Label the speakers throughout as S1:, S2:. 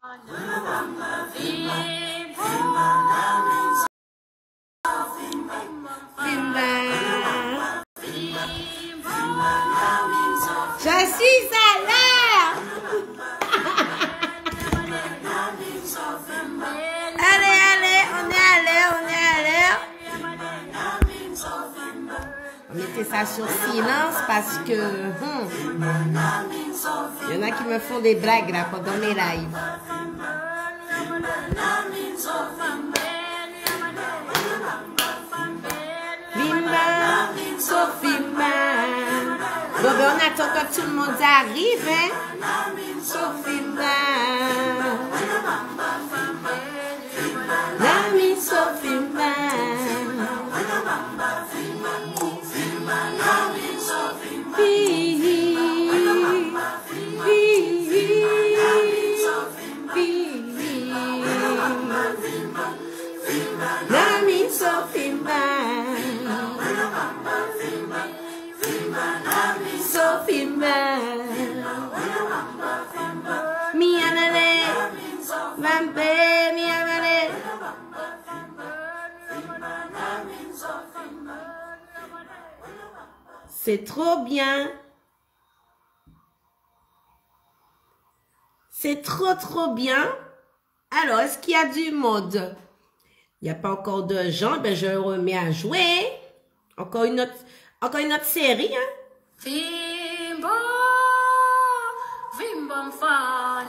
S1: Je suis à l'heure. Allez, allez, on est à l'heure, on est à l'heure. Mettez ça sur silence parce que il y en a qui me font des blagues là pendant mes lives. Bimba, Sophie-ma. Bon, ben on attend que tout le monde arrive, hein. Sophie-ma. Nami Sophie-ma. Nami Sophie-ma. Sophie-ma. Mianale. Vampe, mianale. C'est trop bien. C'est trop bien. Alors, est-ce qu'il y a du monde? Il n'y a pas encore de gens. Ben, je remets à jouer. Encore une autre série, hein?
S2: Vimbo, Vimbom Fan,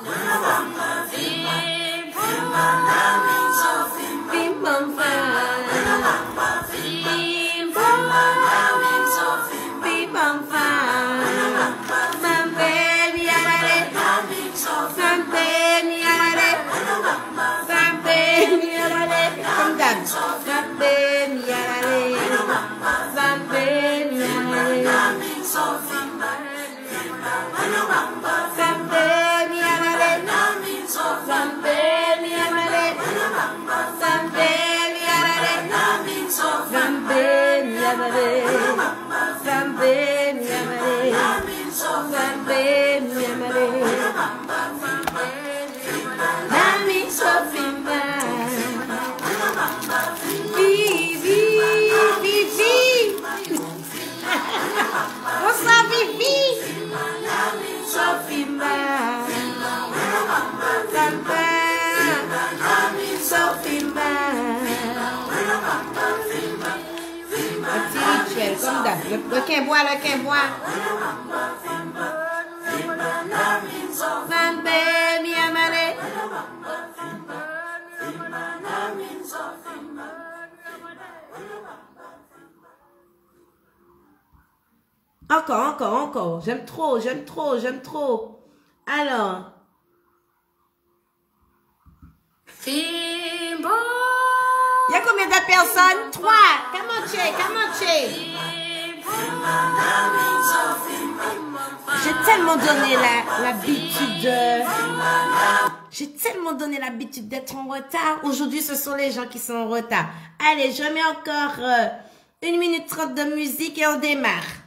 S1: Vimbom Fan, Vimbom Fan, Mambe miarare, Mambe miarare, Mambe miarare, comme d'hab, Mambe miarare, Mambe miarare. Bonsoir Vivi. Sophie-ma. Sophie-ma. Un petit rituel comme d'hab. Le quinbois, le quinbois. Mambe miamare. Encore. J'aime trop. Alors.
S2: Vimbo.
S1: Il y a combien de personnes? 3. Comment tu? J'ai tellement donné l'habitude. J'ai tellement donné l'habitude d'être en retard. Aujourd'hui, ce sont les gens qui sont en retard. Allez, je mets encore 1 minute 30 de musique et on démarre.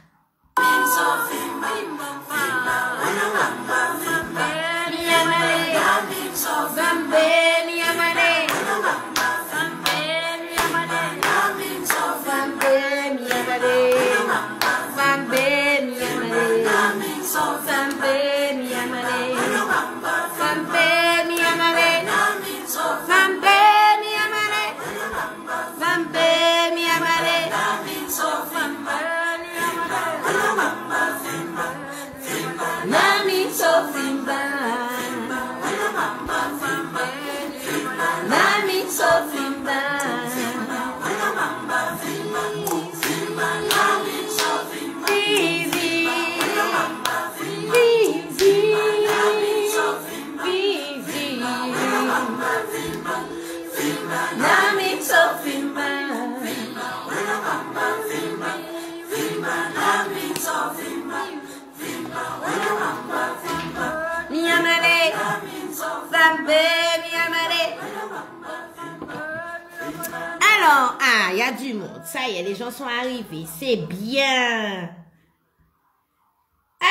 S1: Alors, il y a du monde. Ça y est, les gens sont arrivés. C'est bien.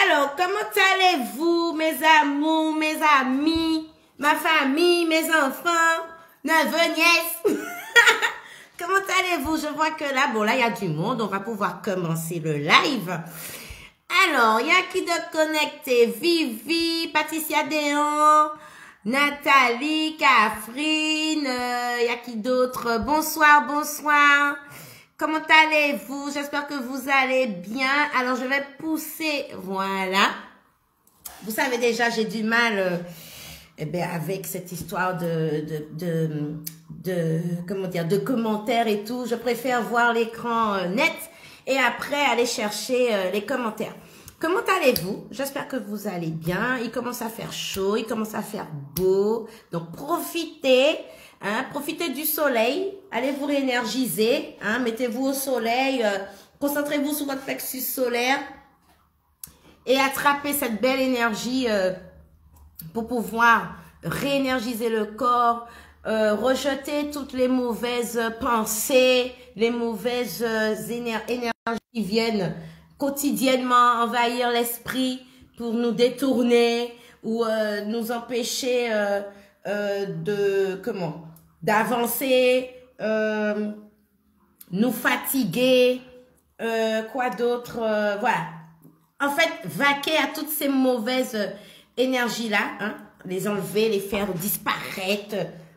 S1: Alors, comment allez-vous, mes amours, mes amis? ma famille, mes enfants, neveux, nièces. Comment allez-vous? Je vois que là, bon, là, il y a du monde. On va pouvoir commencer le live. Alors, il y a qui de connecté? Vivi, Patricia Déon, Nathalie, Catherine, il y a qui d'autre? Bonsoir, bonsoir. Comment allez-vous? J'espère que vous allez bien. Alors, je vais pousser, voilà. Vous savez déjà, j'ai du mal avec cette histoire comment dire, de commentaires et tout. Je préfère voir l'écran net et après aller chercher les commentaires. Comment allez-vous? J'espère que vous allez bien. Il commence à faire chaud, il commence à faire beau. Donc, profitez. Hein, profitez du soleil, allez vous réénergiser, hein, mettez-vous au soleil, concentrez-vous sur votre plexus solaire et attrapez cette belle énergie pour pouvoir réénergiser le corps, rejeter toutes les mauvaises pensées, les mauvaises énergies qui viennent quotidiennement envahir l'esprit pour nous détourner ou nous empêcher d'avancer, nous fatiguer, quoi d'autre, voilà. En fait, vaquer à toutes ces mauvaises énergies-là, hein, les enlever, les faire disparaître,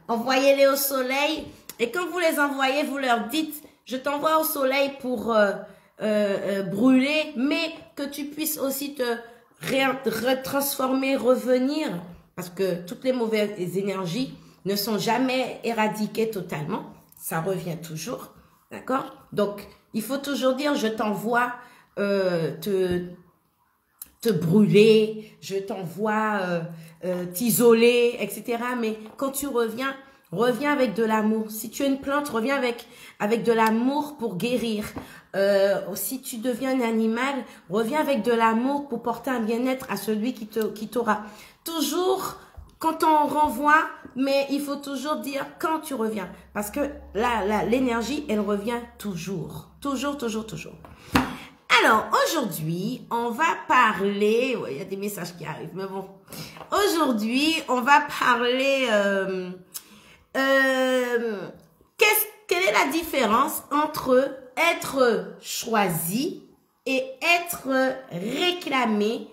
S1: envoyez-les au soleil. Et quand vous les envoyez, vous leur dites, je t'envoie au soleil pour brûler, mais que tu puisses aussi te retransformer, revenir, parce que toutes les mauvaises énergies ne sont jamais éradiquées totalement, ça revient toujours, d'accord? Donc, il faut toujours dire, je t'envoie te brûler, je t'envoie t'isoler, etc. Mais quand tu reviens, reviens avec de l'amour. Si tu es une plante, reviens avec de l'amour pour guérir. Si tu deviens un animal, reviens avec de l'amour pour porter un bien-être à celui qui t'aura. Toujours, quand on renvoie, mais il faut toujours dire quand tu reviens. Parce que l'énergie, elle revient toujours. Toujours, toujours, toujours. Alors, aujourd'hui, on va parler... Ouais, il y a des messages qui arrivent, mais bon. Aujourd'hui, on va parler... quelle est la différence entre être choisi et être réclamé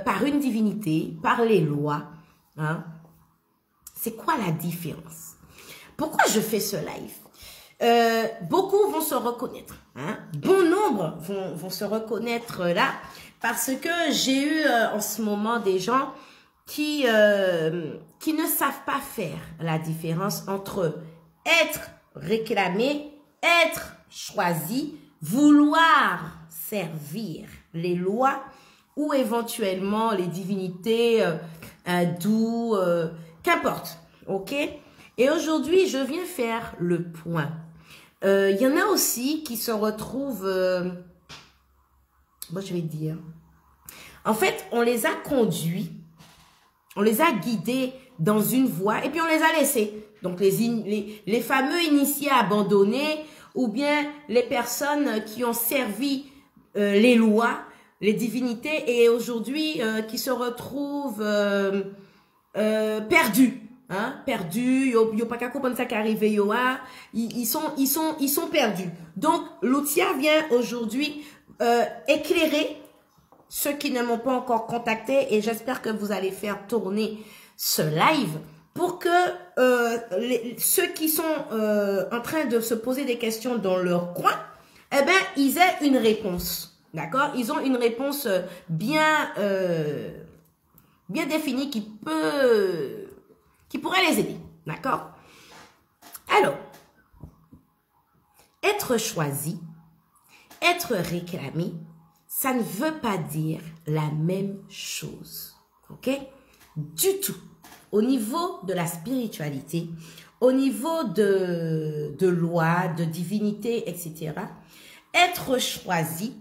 S1: par une divinité, par les lois, hein? C'est quoi la différence? Pourquoi je fais ce live? Beaucoup vont se reconnaître, hein? Bon nombre vont se reconnaître là, parce que j'ai eu en ce moment des gens qui ne savent pas faire la différence entre être réclamé, être choisi, vouloir servir les lois ou éventuellement les divinités hindoues, qu'importe, ok? Et aujourd'hui, je viens faire le point. Il y en a aussi qui se retrouvent, moi je vais dire, en fait, on les a conduits, on les a guidés dans une voie et puis on les a laissés. Donc, les fameux initiés abandonnés ou bien les personnes qui ont servi les lois, les divinités et aujourd'hui qui se retrouvent perdus. Hein, perdus, yo pas qu'à comprendre ça qui arrive, ils sont perdus. Donc, l'outil vient aujourd'hui éclairer ceux qui ne m'ont pas encore contacté et j'espère que vous allez faire tourner ce live pour que ceux qui sont en train de se poser des questions dans leur coin, eh ben, ils aient une réponse. D'accord? Ils ont une réponse bien définie qui pourrait les aider. D'accord? Alors, être choisi, être réclamé, ça ne veut pas dire la même chose. Ok? Du tout. Au niveau de la spiritualité, au niveau de loi, de divinité, etc., être choisi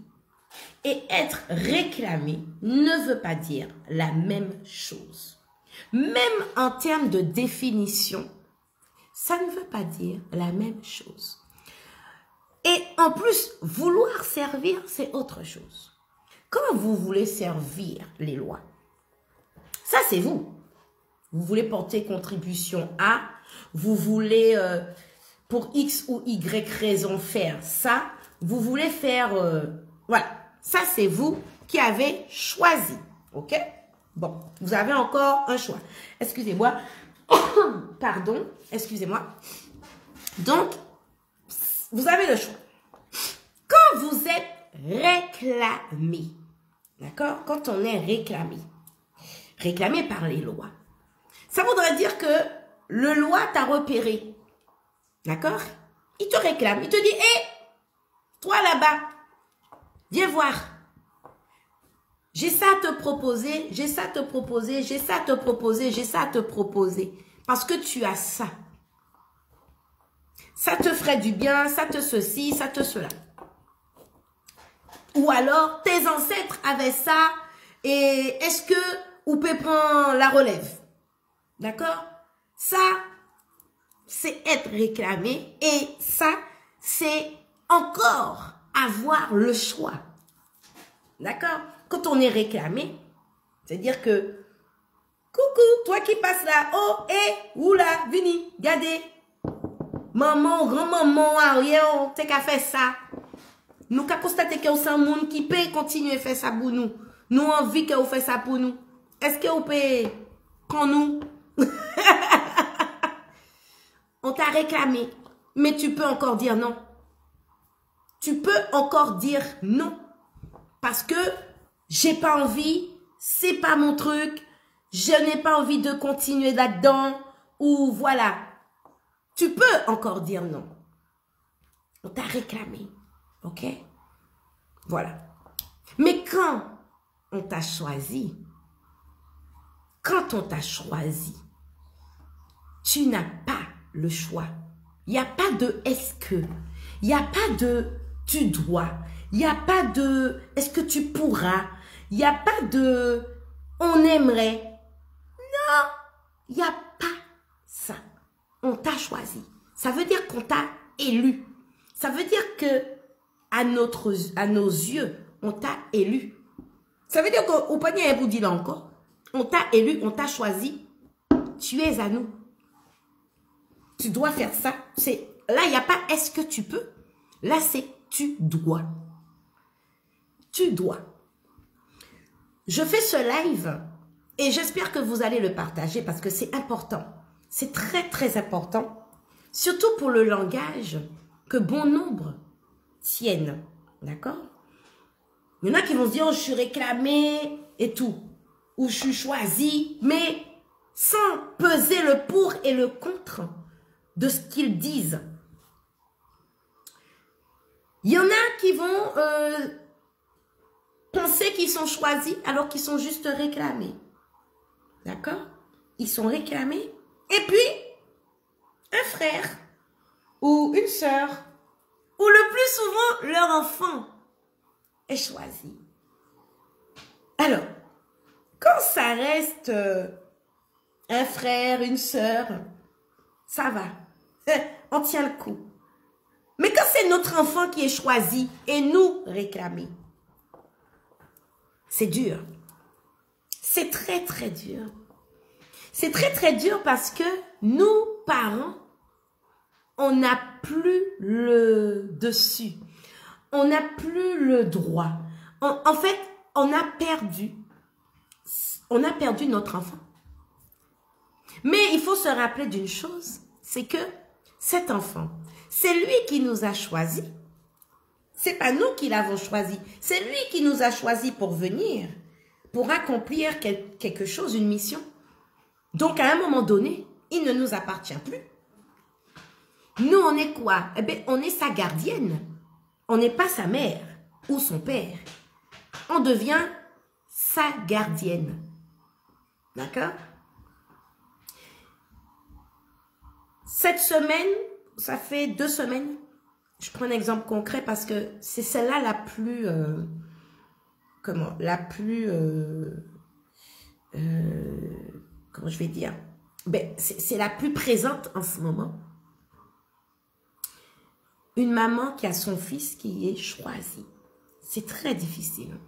S1: et être réclamé ne veut pas dire la même chose. Même en termes de définition, ça ne veut pas dire la même chose. Et en plus, vouloir servir, c'est autre chose. Quand vous voulez servir les lois, ça c'est vous. Vous voulez porter contribution à, vous voulez pour X ou Y raison faire ça, vous voulez faire, voilà, ça c'est vous qui avez choisi, ok? Bon, vous avez encore un choix. Excusez-moi, pardon, excusez-moi. Donc, vous avez le choix. Quand vous êtes réclamé, d'accord? Quand on est réclamé par les lois, ça voudrait dire que le loi t'a repéré, d'accord? Il te réclame, il te dit, hé, toi là-bas, viens voir. J'ai ça à te proposer, j'ai ça à te proposer, j'ai ça à te proposer, j'ai ça à te proposer. Parce que tu as ça. Ça te ferait du bien, ça te ceci, ça te cela. Ou alors, tes ancêtres avaient ça, et est-ce que ou peut prendre la relève? D'accord? Ça, c'est être réclamé, et ça, c'est encore avoir le choix. D'accord? Quand on est réclamé, c'est-à-dire que, coucou, toi qui passes là, oh, oula, vini, regardez. Maman, grand-maman, arrière, t'es qu'à faire ça. Nous qu'à constater que c'est un monde qui peut continuer à faire ça pour nous. Nous envie que vous faites ça pour nous. Est-ce que vous pouvez prendre nous? On t'a réclamé, mais tu peux encore dire non. Tu peux encore dire non. Parce que j'ai pas envie, c'est pas mon truc, je n'ai pas envie de continuer là-dedans, ou voilà. Tu peux encore dire non. On t'a réclamé, ok? Voilà. Mais quand on t'a choisi, tu n'as pas le choix. Il n'y a pas de est-ce que, il n'y a pas de tu dois, il n'y a pas de est-ce que tu pourras, il n'y a pas de on aimerait. Non, il n'y a pas ça. On t'a choisi. Ça veut dire qu'on t'a élu. Ça veut dire que à nos yeux, on t'a élu. Ça veut dire qu'au panier un bout dit là encore. On t'a élu, on t'a choisi. Tu es à nous. Tu dois faire ça. Là, il n'y a pas est-ce que tu peux. Là, c'est tu dois. Tu dois. Je fais ce live et j'espère que vous allez le partager parce que c'est important. C'est très, très important. Surtout pour le langage que bon nombre tiennent. D'accord? Il y en a qui vont se dire, oh, je suis réclamé et tout. Ou je suis choisi, mais sans peser le pour et le contre de ce qu'ils disent. Il y en a qui vont penser qu'ils sont choisis alors qu'ils sont juste réclamés. D'accord? Ils sont réclamés. Et puis, un frère ou une sœur, ou le plus souvent, leur enfant est choisi. Alors, quand ça reste un frère, une sœur, ça va. On tient le coup. Mais quand c'est notre enfant qui est choisi et nous réclamé, c'est dur. C'est très, très dur. C'est très, très dur parce que nous, parents, on n'a plus le dessus. On n'a plus le droit. En fait, on a perdu notre enfant. Mais il faut se rappeler d'une chose, c'est que cet enfant, c'est lui qui nous a choisis. C'est pas nous qui l'avons choisi. C'est lui qui nous a choisis pour venir, pour accomplir quelque chose, une mission. Donc, à un moment donné, il ne nous appartient plus. Nous, on est quoi? Eh bien, on est sa gardienne. On n'est pas sa mère ou son père. On devient sa gardienne. D'accord? Cette semaine, ça fait 2 semaines. Je prends un exemple concret parce que c'est celle-là la plus... comment je vais dire? Ben, c'est la plus présente en ce moment. Une maman qui a son fils qui est choisi. C'est très difficile.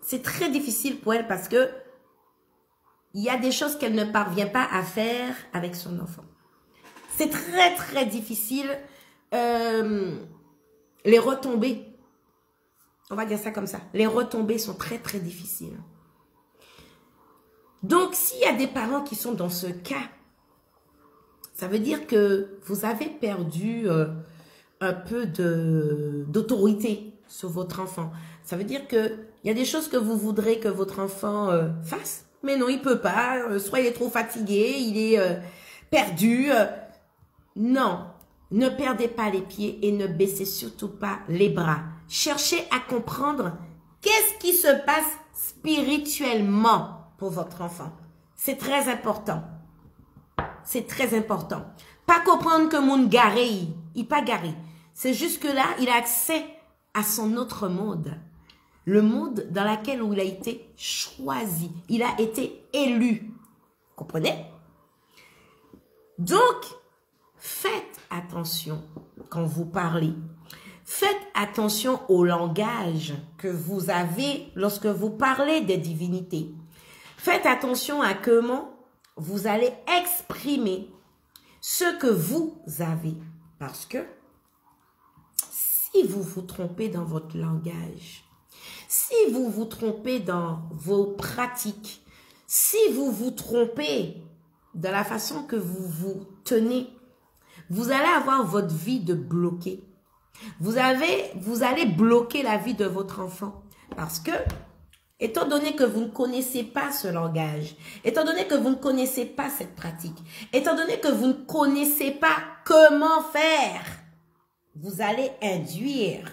S1: C'est très difficile pour elle parce que il y a des choses qu'elle ne parvient pas à faire avec son enfant. C'est très, très difficile. Les retombées, on va dire ça comme ça, les retombées sont très, très difficiles. Donc, s'il y a des parents qui sont dans ce cas, ça veut dire que vous avez perdu un peu d'autorité sur votre enfant. Ça veut dire qu'il y a des choses que vous voudrez que votre enfant fasse, mais non, il ne peut pas. Soit il est trop fatigué, il est perdu. Non, ne perdez pas les pieds et ne baissez surtout pas les bras. Cherchez à comprendre qu'est-ce qui se passe spirituellement pour votre enfant. C'est très important. C'est très important. Pas comprendre que mon garé, il pas garé. C'est juste que là, il a accès à son autre monde. Le monde dans lequel il a été choisi. Il a été élu. Comprenez? Donc, faites attention quand vous parlez. Faites attention au langage que vous avez lorsque vous parlez des divinités. Faites attention à comment vous allez exprimer ce que vous avez. Parce que si vous vous trompez dans votre langage, si vous vous trompez dans vos pratiques, si vous vous trompez dans la façon que vous vous tenez, vous allez avoir votre vie de bloquée. Vous allez bloquer la vie de votre enfant. Parce que, étant donné que vous ne connaissez pas ce langage, étant donné que vous ne connaissez pas cette pratique, étant donné que vous ne connaissez pas comment faire, vous allez induire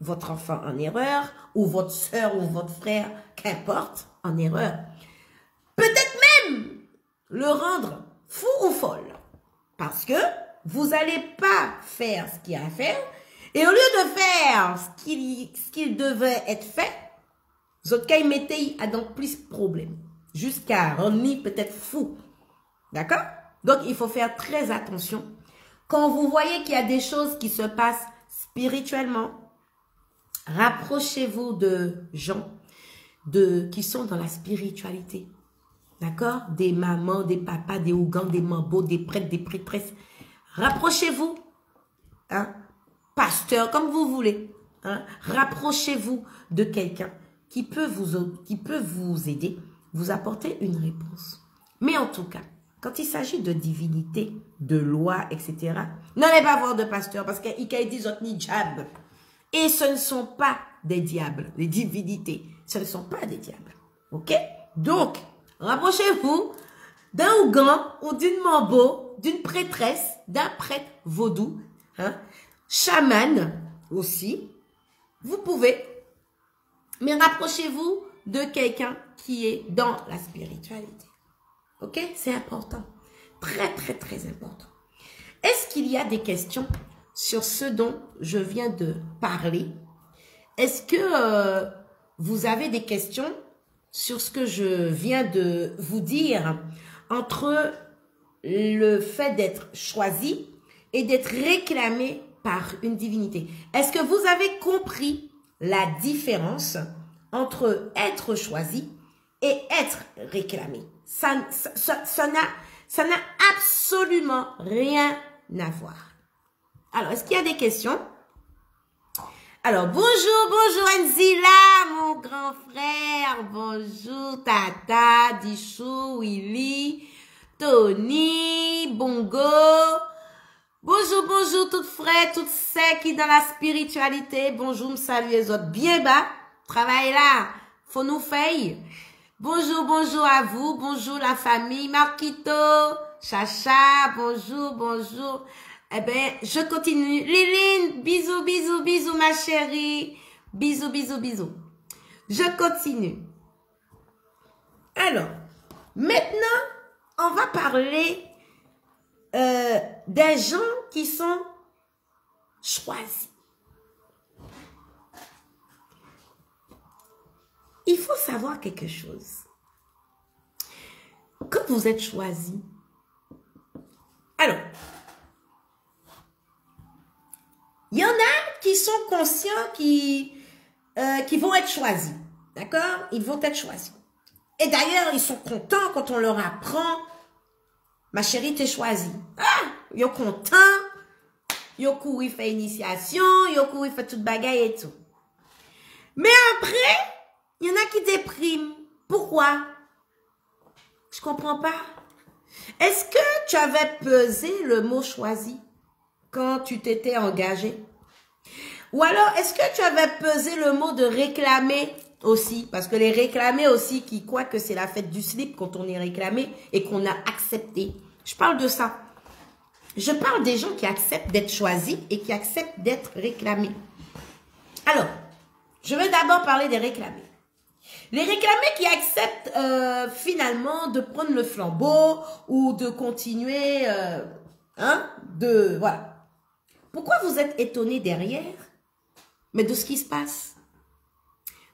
S1: votre enfant en erreur, ou votre soeur ou votre frère, qu'importe, en erreur. Peut-être même le rendre fou ou folle. Parce que vous n'allez pas faire ce qu'il y a à faire, et au lieu de faire ce qu'il devait être fait, vous autres mettez à donc plus de problèmes, jusqu'à rendre peut-être fou. D'accord? Donc, il faut faire très attention. Quand vous voyez qu'il y a des choses qui se passent spirituellement, rapprochez-vous de gens qui sont dans la spiritualité. D'accord? Des mamans, des papas, des ougans, des mambos, des prêtres, des prêtresses. Rapprochez-vous. Hein? Pasteur, comme vous voulez. Hein? Rapprochez-vous de quelqu'un qui peut vous aider, vous apporter une réponse. Mais en tout cas, quand il s'agit de divinité, de loi, etc., n'allez pas voir de pasteur parce qu'il dit ni diable. Et ce ne sont pas des diables, les divinités. Ce ne sont pas des diables. Ok? Donc, rapprochez-vous d'un ougan ou d'une mambo, d'une prêtresse, d'un prêtre vaudou, hein, chaman aussi. Vous pouvez, mais rapprochez-vous de quelqu'un qui est dans la spiritualité. Ok? C'est important. Très, très, très important. Est-ce qu'il y a des questions sur ce dont je viens de parler? Est-ce que vous avez des questions sur ce que je viens de vous dire entre le fait d'être choisi et d'être réclamé par une divinité? Est-ce que vous avez compris la différence entre être choisi et être réclamé? Ça n'a absolument rien à voir. Alors, est-ce qu'il y a des questions? Alors, bonjour Enzila, mon grand frère. Bonjour Tata, Dichou, Willy, Tony, Bongo. Bonjour toutes frères, toutes celles qui dans la spiritualité. Bonjour, me salue les autres. Bien bas, travail là, faut nous faire. Bonjour à vous, bonjour la famille, Marquito, Chacha, bonjour. Eh ben, je continue. Liline, bisous ma chérie. Bisous. Je continue. Alors, maintenant, on va parler des gens qui sont choisis. Il faut savoir quelque chose. Quand vous êtes choisi, alors, il y en a qui sont conscients qui vont être choisis. D'accord? Ils vont être choisis. Et d'ailleurs, ils sont contents quand on leur apprend, ma chérie, t'es choisie. Ah, ils sont contents. Ils couru fait initiation, ils couru fait toute bagaille et tout. Mais après, il y en a qui dépriment. Pourquoi? Je comprends pas. Est-ce que tu avais pesé le mot choisi quand tu t'étais engagé? Ou alors, est-ce que tu avais pesé le mot de réclamer aussi? Parce que les réclamés aussi qui croient que c'est la fête du slip quand on est réclamé et qu'on a accepté. Je parle de ça. Je parle des gens qui acceptent d'être choisis et qui acceptent d'être réclamés. Alors, je vais d'abord parler des réclamés. Les réclamés qui acceptent finalement de prendre le flambeau ou de continuer, voilà. Pourquoi vous êtes étonnés derrière, mais de ce qui se passe?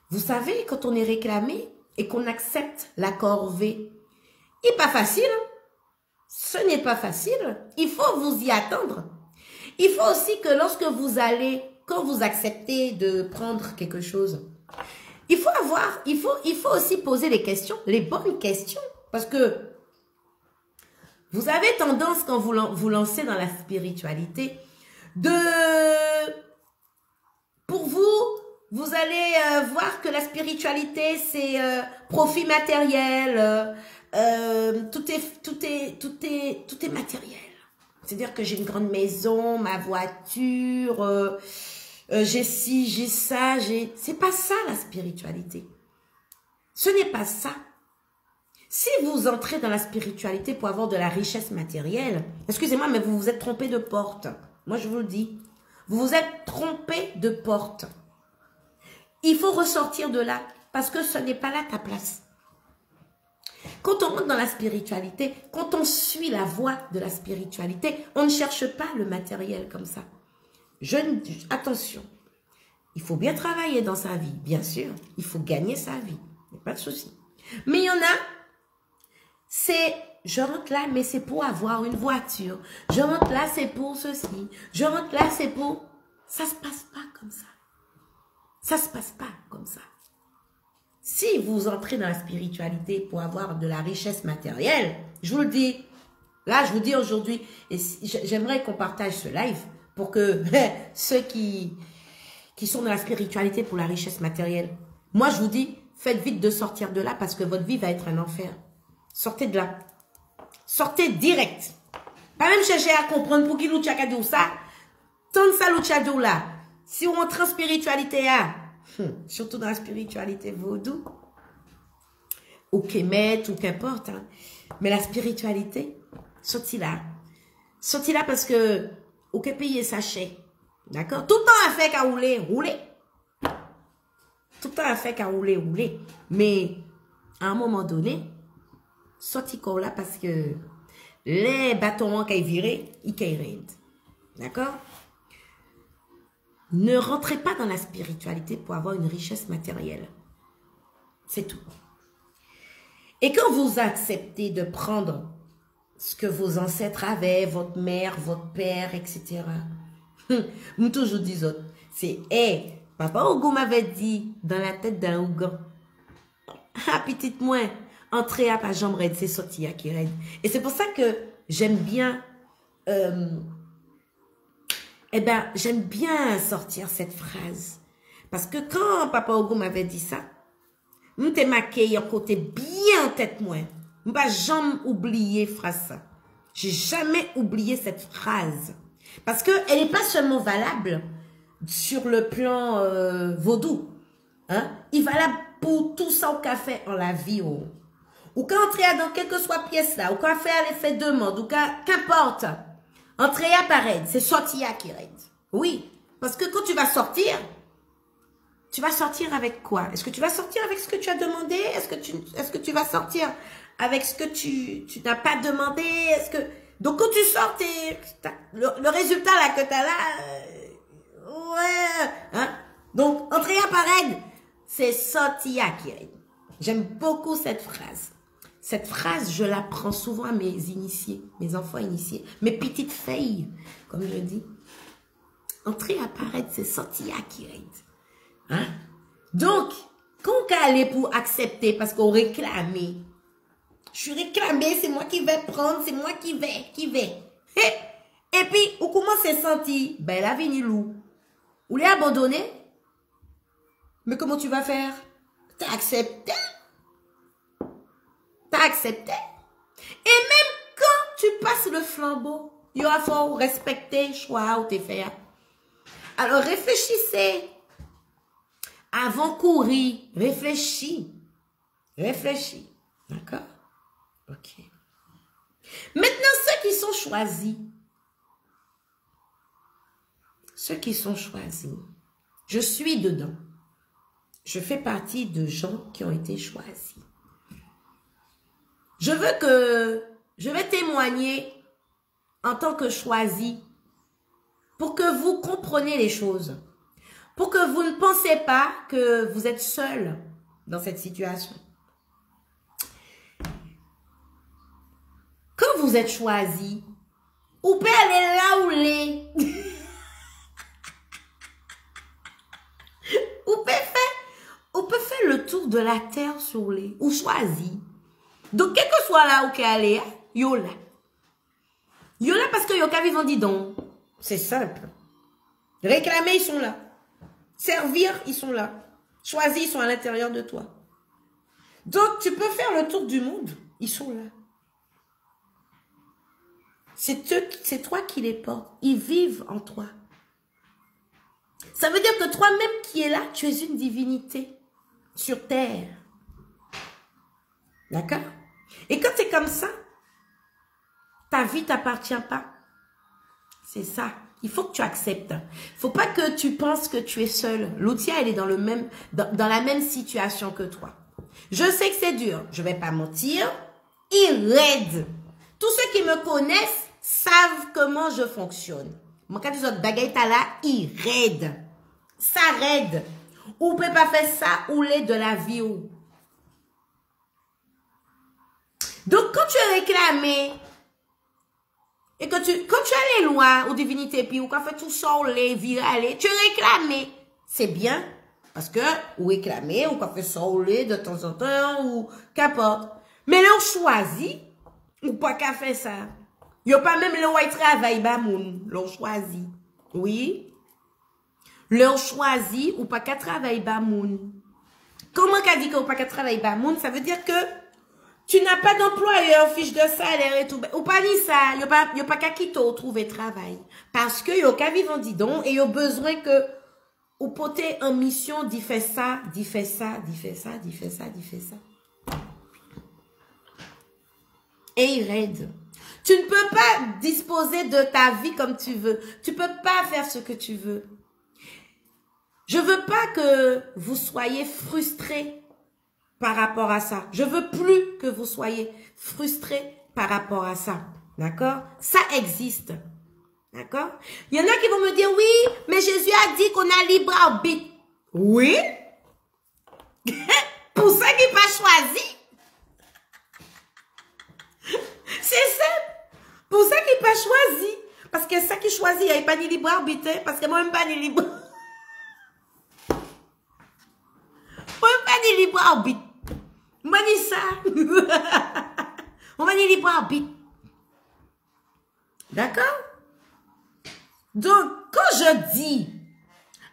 S1: Vous savez, quand on est réclamé et qu'on accepte la corvée, il n'est pas facile, hein? Ce n'est pas facile. Il faut vous y attendre. Il faut aussi que lorsque vous allez, quand vous acceptez de prendre quelque chose, il faut aussi poser les questions, les bonnes questions. Parce que vous avez tendance, quand vous lancez dans la spiritualité, pour vous allez voir que la spiritualité, c'est profit matériel, tout est matériel. C'est-à-dire que j'ai une grande maison, ma voiture, j'ai ci, j'ai ça, c'est pas ça la spiritualité. Ce n'est pas ça. Si vous entrez dans la spiritualité pour avoir de la richesse matérielle, excusez-moi, mais vous vous êtes trompé de porte. Moi, je vous le dis. Vous vous êtes trompé de porte. Il faut ressortir de là parce que ce n'est pas là ta place. Quand on rentre dans la spiritualité, quand on suit la voie de la spiritualité, on ne cherche pas le matériel comme ça. Attention, il faut bien travailler dans sa vie, bien sûr. Il faut gagner sa vie, il n'y a pas de souci. Mais il y en a, je rentre là, mais c'est pour avoir une voiture. Je rentre là, c'est pour ceci. Je rentre là, c'est pour... Ça se passe pas comme ça. Ça se passe pas comme ça. Si vous entrez dans la spiritualité pour avoir de la richesse matérielle, je vous le dis, là, je vous dis aujourd'hui, et j'aimerais qu'on partage ce live pour que ceux qui sont dans la spiritualité pour la richesse matérielle, moi, je vous dis, faites vite de sortir de là parce que votre vie va être un enfer. Sortez de là. Sortez direct. Pas même chercher à comprendre pour qui l'outil a dit ça. Tant ça l'outil a dit là. Si on entre en spiritualité, surtout dans la spiritualité vaudou, ou Kemet, ou qu'importe, hein. Mais la spiritualité, sortez là. Sortez là parce que, au que payer sachet. D'accord? Tout le temps à faire qu'à rouler. Tout le temps à faire qu'à rouler. Mais, à un moment donné, sortez comme là parce que les bâtons qui virent, ils caillent. D'accord? Ne rentrez pas dans la spiritualité pour avoir une richesse matérielle. C'est tout. Et quand vous acceptez de prendre ce que vos ancêtres avaient, votre mère, votre père, etc. Nous toujours disons, c'est, Papa Ogo m'avait dit dans la tête d'un Ougan, ah, petite moins, entrer à pas jambe raide, c'est sorti à qui raide. Et c'est pour ça que j'aime bien, j'aime bien sortir cette phrase. Parce que quand Papa Ogo m'avait dit ça, m'étais maquillé en côté bien en tête moi. M'pas jamais oublié phrase ça. J'ai jamais oublié cette phrase. Parce que elle n'est pas seulement valable sur le plan vaudou. Hein? Il est valable pour tout ça au café en la vie. Ou quand entrer dans quelque soit pièce là, ou quand faire l'effet demande, ou qu'importe. Entrer à paraître, c'est sortir qui raide. Oui, parce que quand tu vas sortir avec quoi? Est-ce que tu vas sortir avec ce que tu as demandé? Est-ce que tu vas sortir avec ce que tu n'as pas demandé? Donc quand tu sors, le résultat là que tu as là, ouais, hein? Donc entrer à paraître, c'est sortir qui raide. J'aime beaucoup cette phrase. Cette phrase, je la prends souvent à mes initiés, mes enfants initiés, mes petites filles, comme je dis. Entrer à paraître, c'est sortir qui raide. Hein? Donc, Quand on aller pour accepter, parce qu'on réclame, je suis réclamé, c'est moi qui vais prendre, c'est moi qui vais. Et puis, on commence à sentir, ben la vie ni loup. Ou les abandonner. Mais comment tu vas faire? T'as accepté. T'as accepté. Et même quand tu passes le flambeau, il va falloir respecter le choix où tu fait. Alors réfléchissez. Avant de courir, réfléchis. Réfléchis. D'accord? Ok. Maintenant, ceux qui sont choisis. Ceux qui sont choisis. Je suis dedans. Je fais partie de gens qui ont été choisis. Je vais témoigner en tant que choisi pour que vous compreniez les choses. Pour que vous ne pensez pas que vous êtes seul dans cette situation. Quand vous êtes choisi, vous pouvez aller là où les... On peut faire le tour de la terre sur les... Ou choisi. Donc, quel que soit là où vous allez, yo là. Yo là parce que yo ka vivant dit donc. C'est simple. Réclamer, ils sont là. Servir, ils sont là. Choisir, ils sont à l'intérieur de toi. Donc, tu peux faire le tour du monde. Ils sont là. C'est toi qui les portes. Ils vivent en toi. Ça veut dire que toi-même qui es là, tu es une divinité sur terre. D'accord? Et quand c'est comme ça, ta vie ne t'appartient pas. C'est ça. Il faut que tu acceptes. Il ne faut pas que tu penses que tu es seul. L'outil, elle est dans la même situation que toi. Je sais que c'est dur. Je ne vais pas mentir. Il raide. Tous ceux qui me connaissent savent comment je fonctionne. Mon cas, des autres bagailles là, il raide. Ça raide. Ou ne peut pas faire ça ou les de la vie. Donc, quand tu es réclamé, et que quand tu as les lois ou divinité, puis ou quand fait tout ça, les virer, tu es réclamé. C'est bien, parce que, ou réclamé, ou quand fait ça, de temps en temps, ou qu'importe. Mais l'on choisit, ou pas qu'à faire ça. Il n'y a pas même le white travail, bah, moun, l'on choisit. Oui. L'on choisit, ou pas qu'à travailler, bah, moun. Comment qu'a dit qu'on pas qu'à travailler, bah, moun? Ça veut dire que, tu n'as pas d'employeur, fiche de salaire et tout. Ou pas ni ça. Il n'y a pas qu'à quitter ou trouver travail. Parce que il y a qu'à vivre en didon et il y a besoin que, ou poter en mission, d'y faire ça, d'y faire ça, d'y faire ça, d'y faire ça, d'y faire ça. Et il raide. Tu ne peux pas disposer de ta vie comme tu veux. Tu ne peux pas faire ce que tu veux. Je veux pas que vous soyez frustrés par rapport à ça. Je veux plus que vous soyez frustrés par rapport à ça. D'accord? Ça existe. D'accord? Il y en a qui vont me dire, oui, mais Jésus a dit qu'on a libre arbitre. Oui? Pour ça qu'il n'a pas choisi. C'est simple. Pour ça qu'il n'a pas choisi. Parce que ça qui choisit, il n'y a pas ni libre arbitre. Parce que moi-même pas ni libre. Moi-même pas ni libre arbitre. On va dire ça. On va dire libre arbitre. D'accord? Donc, quand je dis,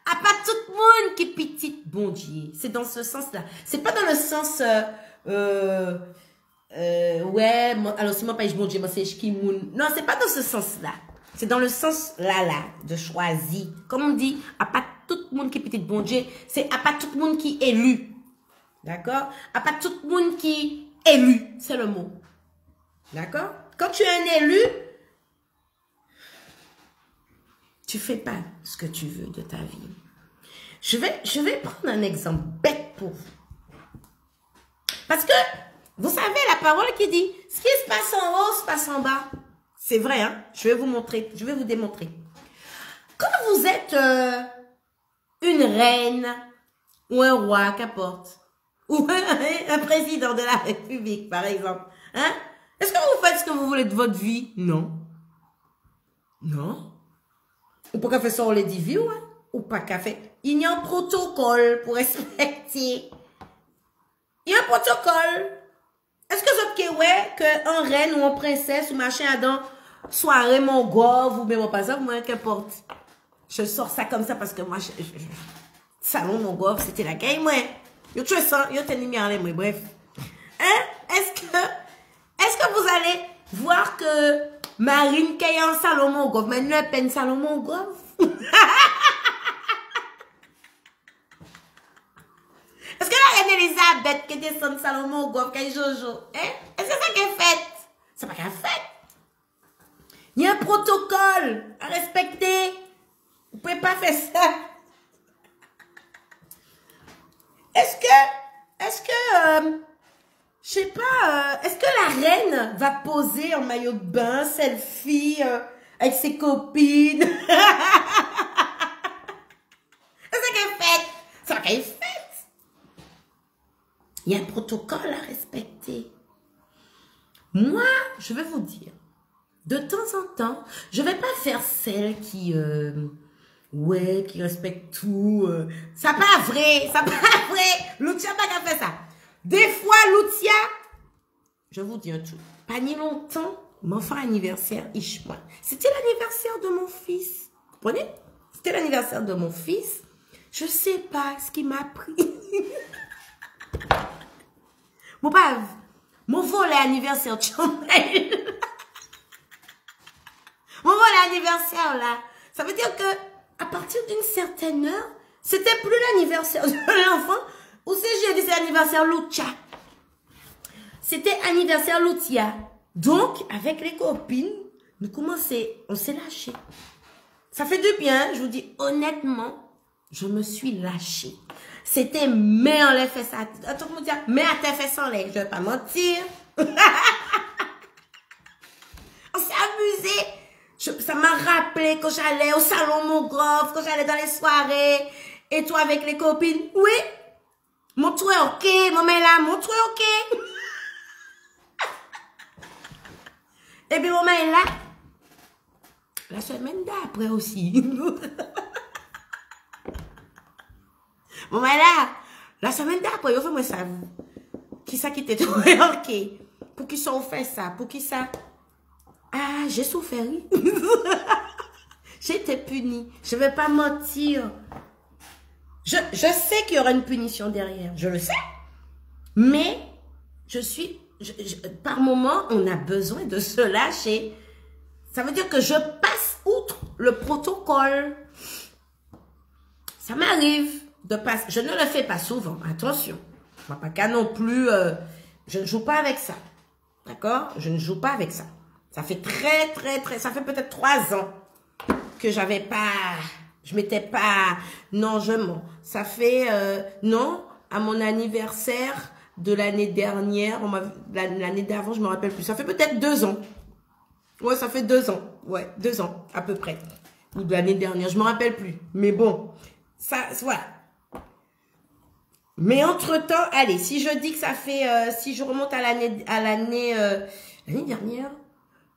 S1: à pas tout le monde qui est petit, bon Dieu, c'est dans ce sens-là. C'est pas dans le sens, ouais, alors si moi pas bon Dieu, moi c'est Shkimoun. Non, c'est pas dans ce sens-là. C'est dans le sens là, de choisir. Comme on dit, à pas tout le monde qui est petit, bon Dieu, c'est à pas tout le monde qui est élu. D'accord? À pas tout le monde qui est élu. C'est le mot. D'accord? Quand tu es un élu, tu fais pas ce que tu veux de ta vie. Je vais prendre un exemple bête pour vous. Parce que, vous savez, la parole qui dit, ce qui se passe en haut se passe en bas. C'est vrai, hein? Je vais vous montrer, je vais vous démontrer. Quand vous êtes une reine ou un roi, qu'importe, ou un président de la République, par exemple, hein? Est-ce que vous faites ce que vous voulez de votre vie? Non. Non. Ou pas qu'à faire ça, on les dit, hein? Ou pas qu'à faire. Il y a un protocole pour respecter. Il y a un protocole. Est-ce que vous avez ouais, qu'en reine ou en princesse ou machin à dans soirée mon gove ou même pas ça, moi qu'importe. Je sors ça comme ça parce que moi, salon mon gove, c'était la gagne, moi. Yo tu ça, yo t'es lumière les moi, bref. Hein? Est-ce que vous allez voir que Marine qui est en salon mon gove, mais nous peine salon mon gove? Est-ce que la reine Elisabeth qui descend Salomon au golf, qui est Jojo, hein? Est-ce que c'est ça qui est fait? C'est pas qu'elle fait. Il y a un protocole à respecter. Vous pouvez pas faire ça. Est-ce que, je sais pas, est-ce que la reine va poser en maillot de bain, selfie, avec ses copines? C'est ça qu'elle est fait. C'est ça qu'elle est fait. Il y a un protocole à respecter. Moi, je vais vous dire, de temps en temps, je vais pas faire celle qui, ouais, qui respecte tout. Ça pas vrai, ça pas vrai. Lucia pas qu'à faire ça. Des fois, Lucia, je vous dis un truc. Pas ni longtemps, mon frère anniversaire, Ishmael. C'était l'anniversaire de mon fils. Vous comprenez? C'était l'anniversaire de mon fils. Je sais pas ce qui m'a pris. Mon père, mon volet anniversaire, mon volet anniversaire là, ça veut dire que à partir d'une certaine heure, c'était plus l'anniversaire de l'enfant, ou c'est j'ai dit anniversaire Lucia. C'était anniversaire Lucia. Donc, avec les copines, on s'est lâché. Ça fait du bien, je vous dis honnêtement, je me suis lâchée. C'était, mais on les fait ça. Tout le monde dit, mais à tes fesses en l'air. Je vais pas mentir. On s'est amusé. Ça m'a rappelé quand j'allais au salon Mongrove, quand j'allais dans les soirées. Et toi avec les copines. Oui. Montre-toi ok. Maman là, montre-toi ok. Et puis maman est là. La semaine d'après aussi. Bon, mais là, la semaine d'après, il faut moi ça. Qui ça qui t'est trouvé, ok. Pour qui ça on fait ça? Pour qui ça? Ah, j'ai souffert. J'ai été punie. Je ne vais pas mentir. Je sais qu'il y aura une punition derrière. Je le sais. Mais, par moment, on a besoin de se lâcher. Ça veut dire que je passe outre le protocole. Ça m'arrive. Je ne le fais pas souvent, attention. Je ne pas qu'à non plus, je ne joue pas avec ça. D'accord? Je ne joue pas avec ça. Ça fait ça fait peut-être 3 ans que j'avais pas, je m'étais pas, non, je mens. Ça fait, non, à mon anniversaire de l'année dernière, l'année d'avant, je me rappelle plus. Ça fait peut-être 2 ans. Ouais, ça fait 2 ans. Ouais, 2 ans, à peu près. Ou de l'année dernière, je me rappelle plus. Mais bon, ça, voilà. Mais entre-temps, allez, si je dis que ça fait, si je remonte à l'année dernière,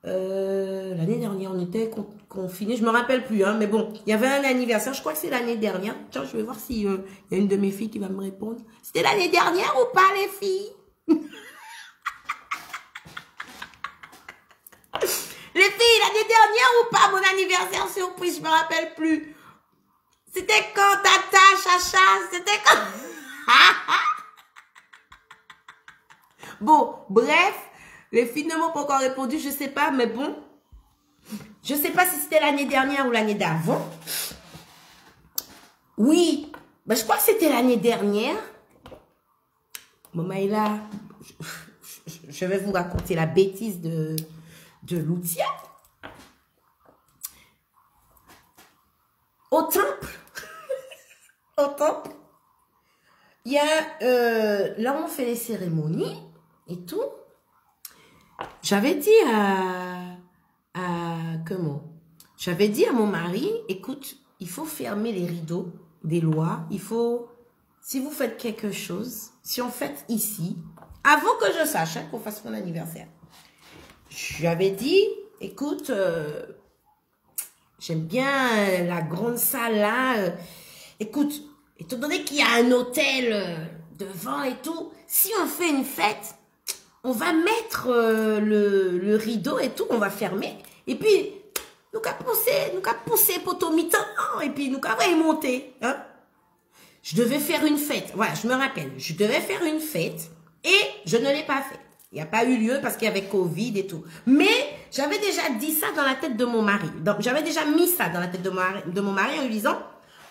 S1: on était confinés, je me rappelle plus, hein, mais bon, il y avait un anniversaire, je crois que c'est l'année dernière. Tiens, je vais voir si y a une de mes filles qui va me répondre. C'était l'année dernière ou pas, les filles? Les filles, l'année dernière ou pas, mon anniversaire surprise, je me rappelle plus. C'était quand, Tata, Chacha, c'était quand? Bon, bref, les filles ne m'ont pas encore répondu, je sais pas, mais bon. Je sais pas si c'était l'année dernière ou l'année d'avant. Oui, ben, je crois que c'était l'année dernière. Maman est là. Je vais vous raconter la bêtise de Lucia. Au temple. Au temple. Il y a, là on fait les cérémonies et tout. J'avais dit j'avais dit à mon mari, écoute, il faut fermer les rideaux des lois. Il faut, si vous faites quelque chose, si on fait ici, avant que je sache qu'on fasse mon anniversaire, j'avais dit, écoute, j'aime bien la grande salle là. Écoute, étant donné qu'il y a un hôtel devant et tout. Si on fait une fête, on va mettre le rideau et tout, on va fermer. Et puis, nous qu'à pousser poteau mi-temps, et puis nous qu'à monter. Hein? Je devais faire une fête. Voilà, je me rappelle. Je devais faire une fête et je ne l'ai pas fait. Il n'y a pas eu lieu parce qu'il y avait Covid et tout. Mais j'avais déjà dit ça dans la tête de mon mari. Donc, j'avais déjà mis ça dans la tête de mon mari en lui disant,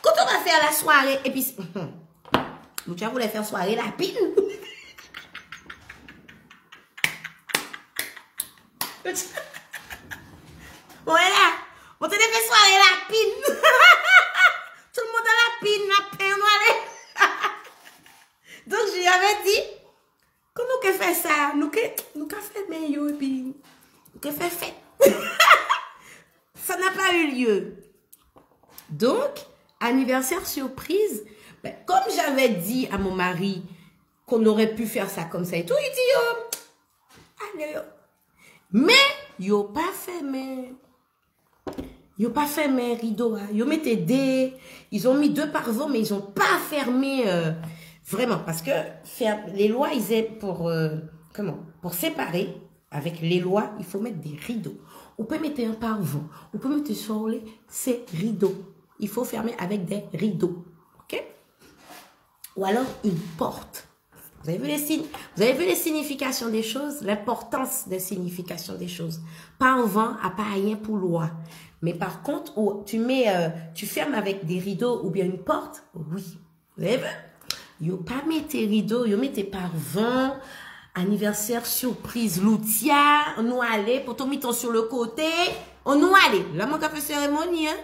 S1: quand on va faire la soirée, et puis, Lucia voulait faire soirée lapine. Voilà, on te fait soirée lapine. Tout le monde a lapine, la peine, allez. Donc, je lui avais dit, quand nous fait ça, nous fait meilleur et puis nous fait fête. Ça n'a pas eu lieu. Donc, anniversaire surprise, ben, comme j'avais dit à mon mari qu'on aurait pu faire ça comme ça et tout, il dit, allez, yo. Mais, yo pas fait mes rideaux, hein. Ils ont mis 2 pare-vents, mais ils ont pas fermé, vraiment, parce que les lois, ils aiment pour séparer, avec les lois, il faut mettre des rideaux. On peut mettre un pare-vent, on peut mettre sur ces rideaux. Il faut fermer avec des rideaux, ok? Ou alors une porte. Vous avez vu les signes? Vous avez vu les significations des choses? L'importance des significations des choses. Pare-vent à pas rien pour loi. Mais par contre, tu fermes avec des rideaux ou bien une porte, oui. Vous avez vu? Yo pas mettre rideaux, yo mettez pare-vent, anniversaire surprise, Lucia, on nous allait, pour tout mettre sur le côté, on nous allait. Là, mon café cérémonie, hein?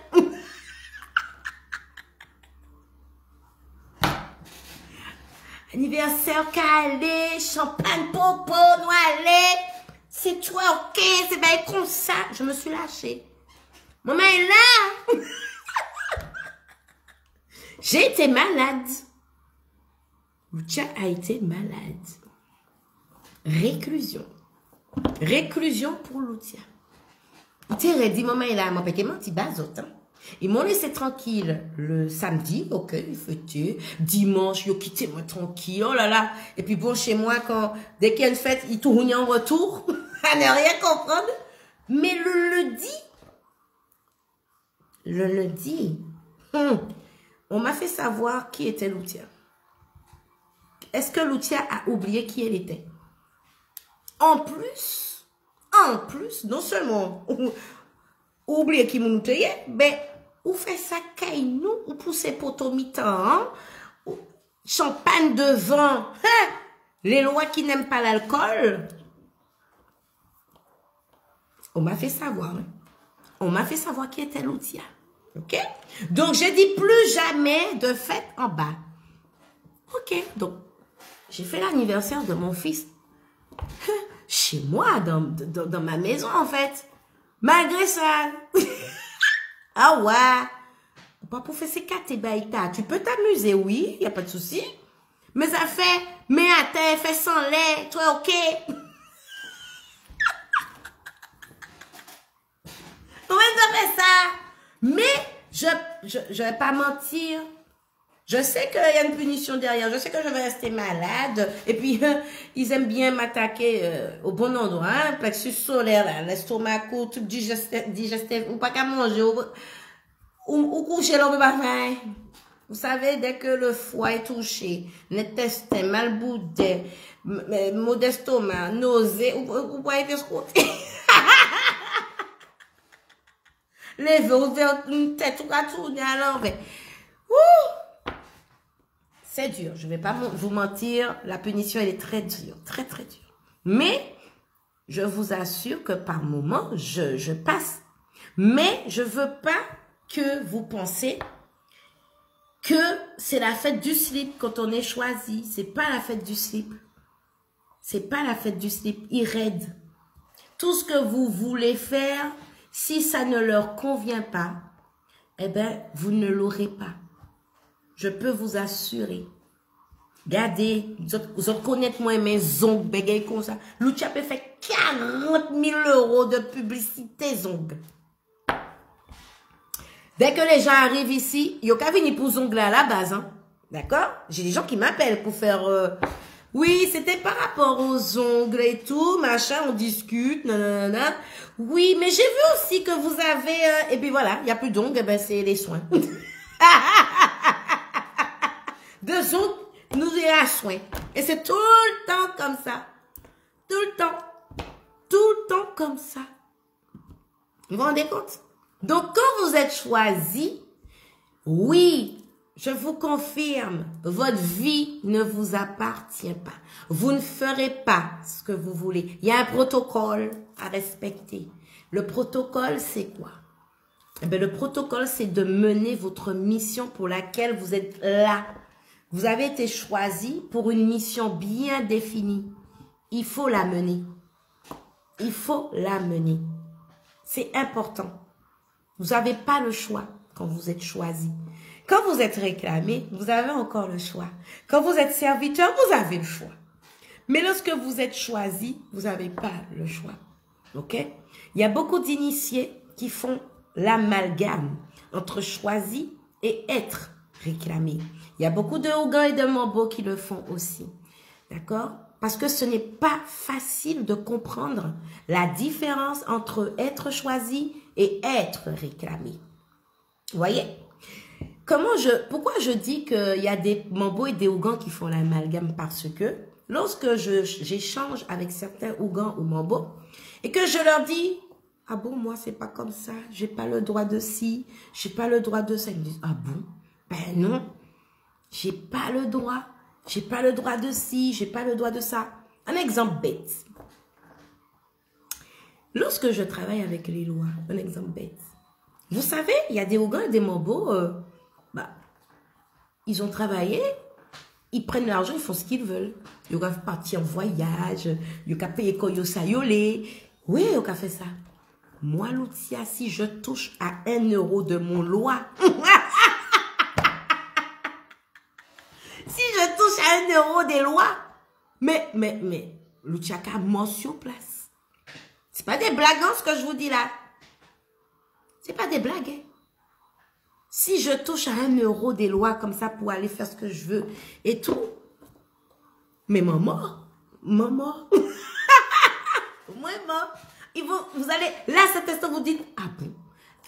S1: Anniversaire calé, champagne popo, nous allait. C'est toi, ok, c'est bien comme ça. Je me suis lâchée. Maman est là. J'ai été malade. Lucia a été malade. Réclusion. Réclusion pour Lucia. Tu dit, maman est là, mon petit menti bazot. Ils m'ont laissé tranquille le samedi, ok, il fêtait. Dimanche, ils ont quitté moi tranquille, oh là là. Et puis bon, chez moi, dès qu'il y a une fête, ils tournent en retour, à ne rien comprendre. Mais le lundi, on m'a fait savoir qui était Lucia. Est-ce que Lucia a oublié qui elle était? En plus, non seulement oublier qui nous était, mais ou fait ça caille nous, ou pousser poteau mi-temps, hein? Champagne de vin, hein? Les lois qui n'aiment pas l'alcool. On m'a fait savoir, hein? On m'a fait savoir qui était Lucia. Ok? Donc, je dis plus jamais de fête en bas. Ok, donc, j'ai fait l'anniversaire de mon fils chez moi, dans ma maison, en fait. Malgré ça. Ah ouais. Pas pour faire ces 4 baïtas. Tu peux t'amuser, oui, il n'y a pas de souci. Mais ça fait, mets à terre, fais sans lait, toi, ok. Comment ça fait ça? Mais, je vais pas mentir. Je sais qu'il y a une punition derrière. Je sais que je vais rester malade. Et puis, ils aiment bien m'attaquer au bon endroit. Hein? Plexus solaire, là, l'estomac, tout digestif, ou pas qu'à manger, ou coucher là, vous savez, dès que le foie est touché, l'intestin, malboudé, maux d'estomac, nausée, ou pas être scroté. Lève, ouvert une tête, ou à tourner à l'envers. Ouh! C'est dur, je ne vais pas vous mentir, la punition, elle est très dure, très très dure. Mais, je vous assure que par moment, je passe. Mais, je ne veux pas que vous pensez que c'est la fête du slip quand on est choisi. C'est pas la fête du slip. C'est pas la fête du slip, il raide. Tout ce que vous voulez faire, si ça ne leur convient pas, eh ben, vous ne l'aurez pas. Je peux vous assurer. Regardez, vous autres connaissez moi mes ongles, bégay comme ça. Lucia peut faire 40 000 € de publicité ongles. Dès que les gens arrivent ici, ils n'ont qu'à venir pour ongles à la base. Hein? D'accord? J'ai des gens qui m'appellent pour faire... oui, c'était par rapport aux ongles et tout, machin, on discute, nanana. Oui, mais j'ai vu aussi que vous avez... et puis voilà, il n'y a plus d'ongles, eh ben c'est les soins. Deux ongles, nous avons soin. Et c'est tout le temps comme ça. Tout le temps. Tout le temps comme ça. Vous vous rendez compte? Donc, quand vous êtes choisi, oui, je vous confirme, votre vie ne vous appartient pas. Vous ne ferez pas ce que vous voulez. Il y a un protocole à respecter. Le protocole, c'est quoi? Eh bien, le protocole, c'est de mener votre mission pour laquelle vous êtes là. Vous avez été choisi pour une mission bien définie. Il faut la mener. Il faut la mener. C'est important. Vous n'avez pas le choix quand vous êtes choisi. Quand vous êtes réclamé, vous avez encore le choix. Quand vous êtes serviteur, vous avez le choix. Mais lorsque vous êtes choisi, vous n'avez pas le choix. OK? Il y a beaucoup d'initiés qui font l'amalgame entre choisi et être réclamé. Il y a beaucoup de Ougans et de Mambo qui le font aussi. D'accord? Parce que ce n'est pas facile de comprendre la différence entre être choisi et être réclamé. Vous voyez? Pourquoi je dis qu'il y a des Mambo et des Ougans qui font l'amalgame? Parce que lorsque j'échange avec certains Ougans ou Mambo et que je leur dis, ah bon, moi c'est pas comme ça, j'ai pas le droit de ci, j'ai pas le droit de ça. Ils me disent, ah bon? Ben non, j'ai pas le droit. J'ai pas le droit de ci, j'ai pas le droit de ça. Un exemple bête. Lorsque je travaille avec les lois, un exemple bête. Vous savez, il y a des Ougans et des Mambo, ils ont travaillé, ils prennent l'argent, ils font ce qu'ils veulent. Ils doivent partir en voyage, ils doivent payer koyo sayolé. Oui, ils ont fait ça. Moi, Loutia, si je touche à 1 euro de mon loi, si je touche à 1 euro des lois, mais, Luciaka, mort sur place. C'est pas des blagues, hein, ce que je vous dis là. C'est pas des blagues, hein. Si je touche à 1 euro des lois comme ça pour aller faire ce que je veux et tout, mais maman, moi, vous allez, là, cet instant, vous dites, ah bon?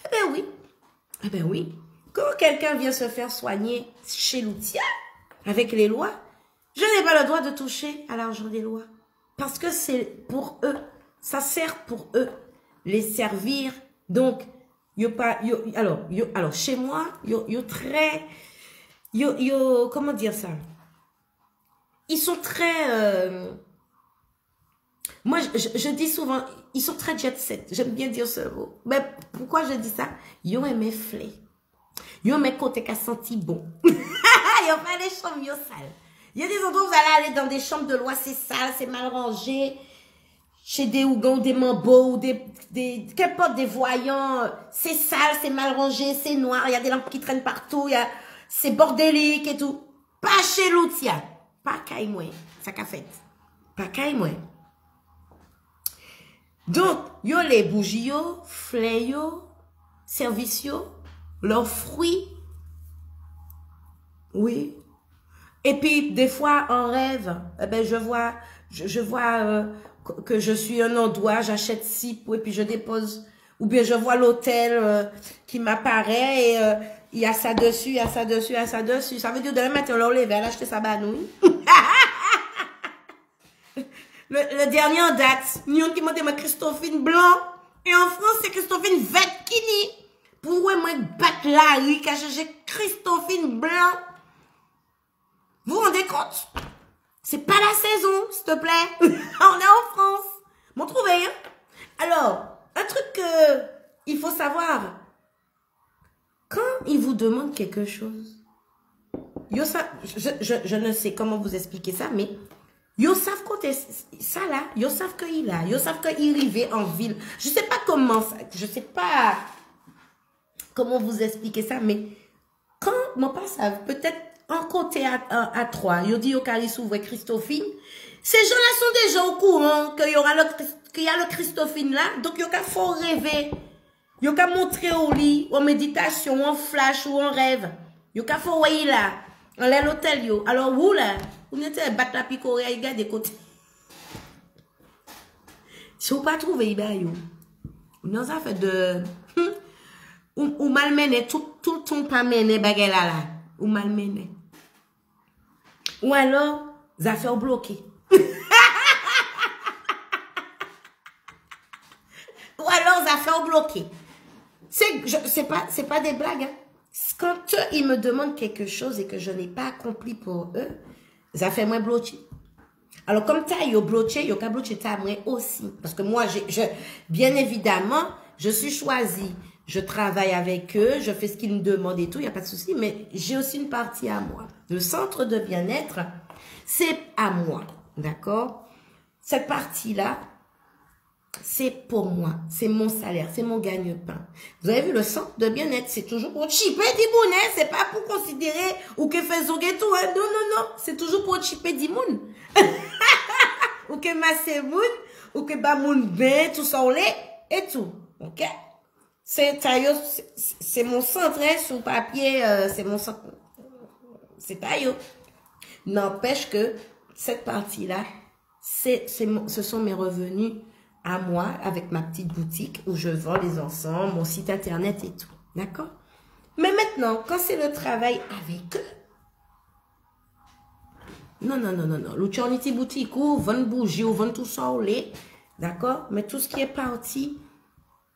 S1: Eh ben oui. Quand quelqu'un vient se faire soigner chez Loutia, avec les lois, je n'ai pas le droit de toucher à l'argent des lois. Parce que c'est pour eux. Ça sert pour eux. Les servir. Donc, alors, chez moi, comment dire ça? Ils sont très, moi, je dis souvent, ils sont très jet set. J'aime bien dire ce mot. Mais pourquoi je dis ça? Ils ont aimé flé. Ils ont aimé côté qui a senti bon. Ils ont fait les chambres sales. Il y a des endroits où vous allez aller dans des chambres de loi, c'est sale, c'est mal rangé. Chez des Ougans, des Mambo, qu'importe, des voyants, c'est sale, c'est mal rangé, c'est noir, il y a des lampes qui traînent partout, c'est bordélique et tout. Pas chez Loutia. Pas caille-moi, ça qu'a fait. Pas caille-moi. Donc, yo les bougies, fléaux, services, leurs fruits. Oui. Et puis, des fois, en rêve, eh ben, je vois que je suis un endroit, j'achète ci, et puis je dépose, ou bien je vois l'hôtel qui m'apparaît, et il y a ça dessus, il y a ça dessus, il y a ça dessus. Ça veut dire, demain matin, on l'a acheter sa banouille. le dernier en date, nous qui m'a dit Christophine Blanc, et en France, c'est Christophine Vetkini. Pour moi, battre la rue, qui a cherché Christophine Blanc. Vous vous rendez compte? C'est pas la saison, s'il te plaît. On est en France. M'en trouvez, hein? Alors, un truc que il faut savoir. Quand ils vous demandent quelque chose, je ne sais comment vous expliquer ça, mais ils savent côté ça là, ils savent qu'il a, ils savent qu'il arrive en ville. Je sais pas comment ça, je sais pas comment vous expliquer ça, mais quand mon pas savent, peut-être en côté à 3, ils disent au Caris ouvre Christophine. Ces gens-là sont déjà au courant qu'il y aura qu'il y a le Christophine là, donc ils faut rêver. Ils ont montrer au lit, en méditation, en flash ou en rêve. Ils faut voir là. On est l'hôtel, yo. Alors, vous, là, vous n'êtes battre la picorée, il garde des côtés. Si vous pas trouvé, yo. Non, ça fait de... Ou malmené, tout ton pas mené, bagay là, là. Ou malmené. Ou alors, ça fait bloqué. Ou alors, ça fait bloqué. C'est pas des blagues, hein. Quand ils me demandent quelque chose et que je n'ai pas accompli pour eux, ça fait moins bloqué. Alors, comme tu as bloqué, tu as bloqué moi aussi. Parce que moi, bien évidemment, je suis choisie. Je travaille avec eux, je fais ce qu'ils me demandent et tout, il n'y a pas de souci. Mais j'ai aussi une partie à moi. Le centre de bien-être, c'est à moi. D'accord? Cette partie-là, c'est pour moi, c'est mon salaire, c'est mon gagne-pain. Vous avez vu, le centre de bien-être, c'est toujours pour chipper des mounes, c'est pas pour considérer ou que fait zoguer tout, hein. Non, non, non, c'est toujours pour chipper des mounes. Ou que masser moun, ou que ba moun ben, tout ça, et tout. Ok? C'est mon centre, hein, sur papier, c'est mon centre. C'est taillot. N'empêche que cette partie-là, ce sont mes revenus à moi, avec ma petite boutique où je vends les encens, mon site internet et tout. D'accord? Mais maintenant, quand c'est le travail avec eux, non. L'outil en boutique ou vendre bougie ou vendre tout ça au lait. D'accord? Mais tout ce qui est parti,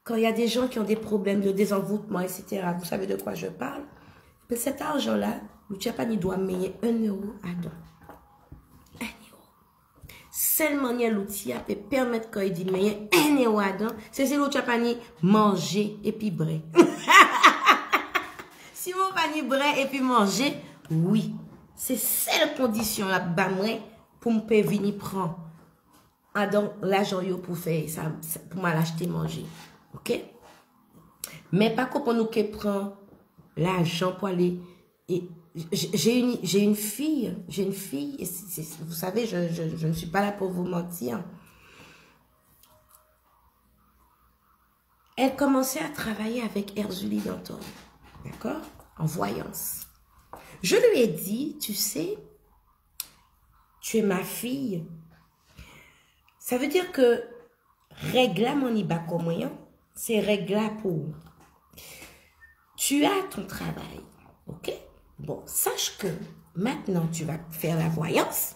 S1: quand il y a des gens qui ont des problèmes de désenvoûtement, etc., vous savez de quoi je parle? Mais cet argent-là, l'outil pas ni doit payer 1 euro à don. Seulement l'outil peut permettre quand il dit mais 1 euro à don, c'est si l'outil pas ni manger et puis bré. Si mon pas ni bré et puis manger, oui. C'est cette condition là pour me venir prendre l'argent pour faire ça, pour m'acheter manger. OK? Mais pas qu'on nous prend l'argent pour aller et j'ai une fille, et vous savez, je ne suis pas là pour vous mentir. Elle commençait à travailler avec Erzuli Danton, d'accord? En voyance. Je lui ai dit, tu sais, tu es ma fille. Ça veut dire que régla mon ibako moyen, c'est régla pour. Tu as ton travail, ok? Bon, sache que maintenant, tu vas faire la voyance.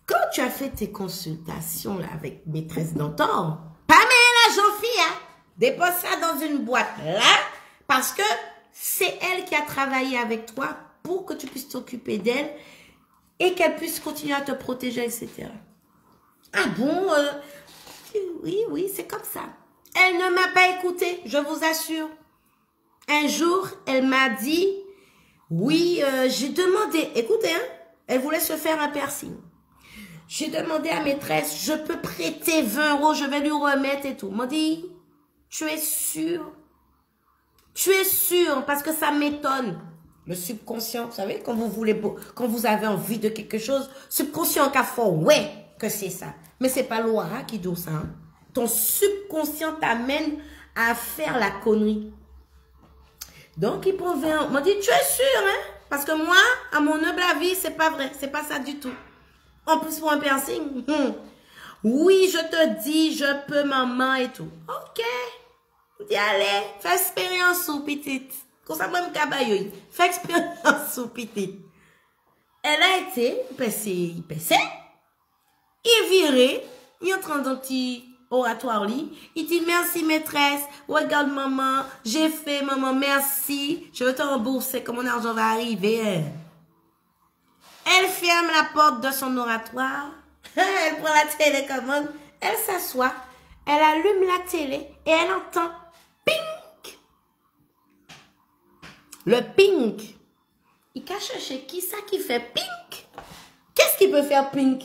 S1: Quand tu as fait tes consultations là, avec maîtresse Danton, pas la jeune-fille, hein? Dépose ça dans une boîte là, parce que c'est elle qui a travaillé avec toi pour que tu puisses t'occuper d'elle et qu'elle puisse continuer à te protéger, etc. Ah bon? Oui, c'est comme ça. Elle ne m'a pas écouté, je vous assure. Un jour, elle m'a dit... Oui, j'ai demandé, écoutez, hein, elle voulait se faire un piercing. J'ai demandé à maîtresse, je peux prêter 20 euros, je vais lui remettre et tout. M'a dit, tu es sûr? Tu es sûr? Parce que ça m'étonne. Le subconscient, vous savez, quand vous avez envie de quelque chose, subconscient qu'a fait, ouais, que c'est ça. Mais c'est pas Laura qui dit ça. Hein. Ton subconscient t'amène à faire la connerie. Donc, il provient, m'a dit, tu es sûr, hein? Parce que moi, à mon humble avis, c'est pas vrai. C'est pas ça du tout. En plus, pour un piercing. Oui, je te dis, je peux, maman, et tout. Ok. Dis, allez, fais expérience ou petite. Comme ça, même cabayoui. Fais expérience ou petite. Elle a été, il viré, il entre dans un petit oratoire lit, il dit merci maîtresse, regarde maman, j'ai fait maman, merci, je vais te rembourser comme mon argent va arriver. Elle ferme la porte de son oratoire, elle prend la télécommande, elle s'assoit, elle allume la télé et elle entend pink. Le pink. Il cache chez qui ça qui fait pink? Qu'est-ce qui peut faire pink?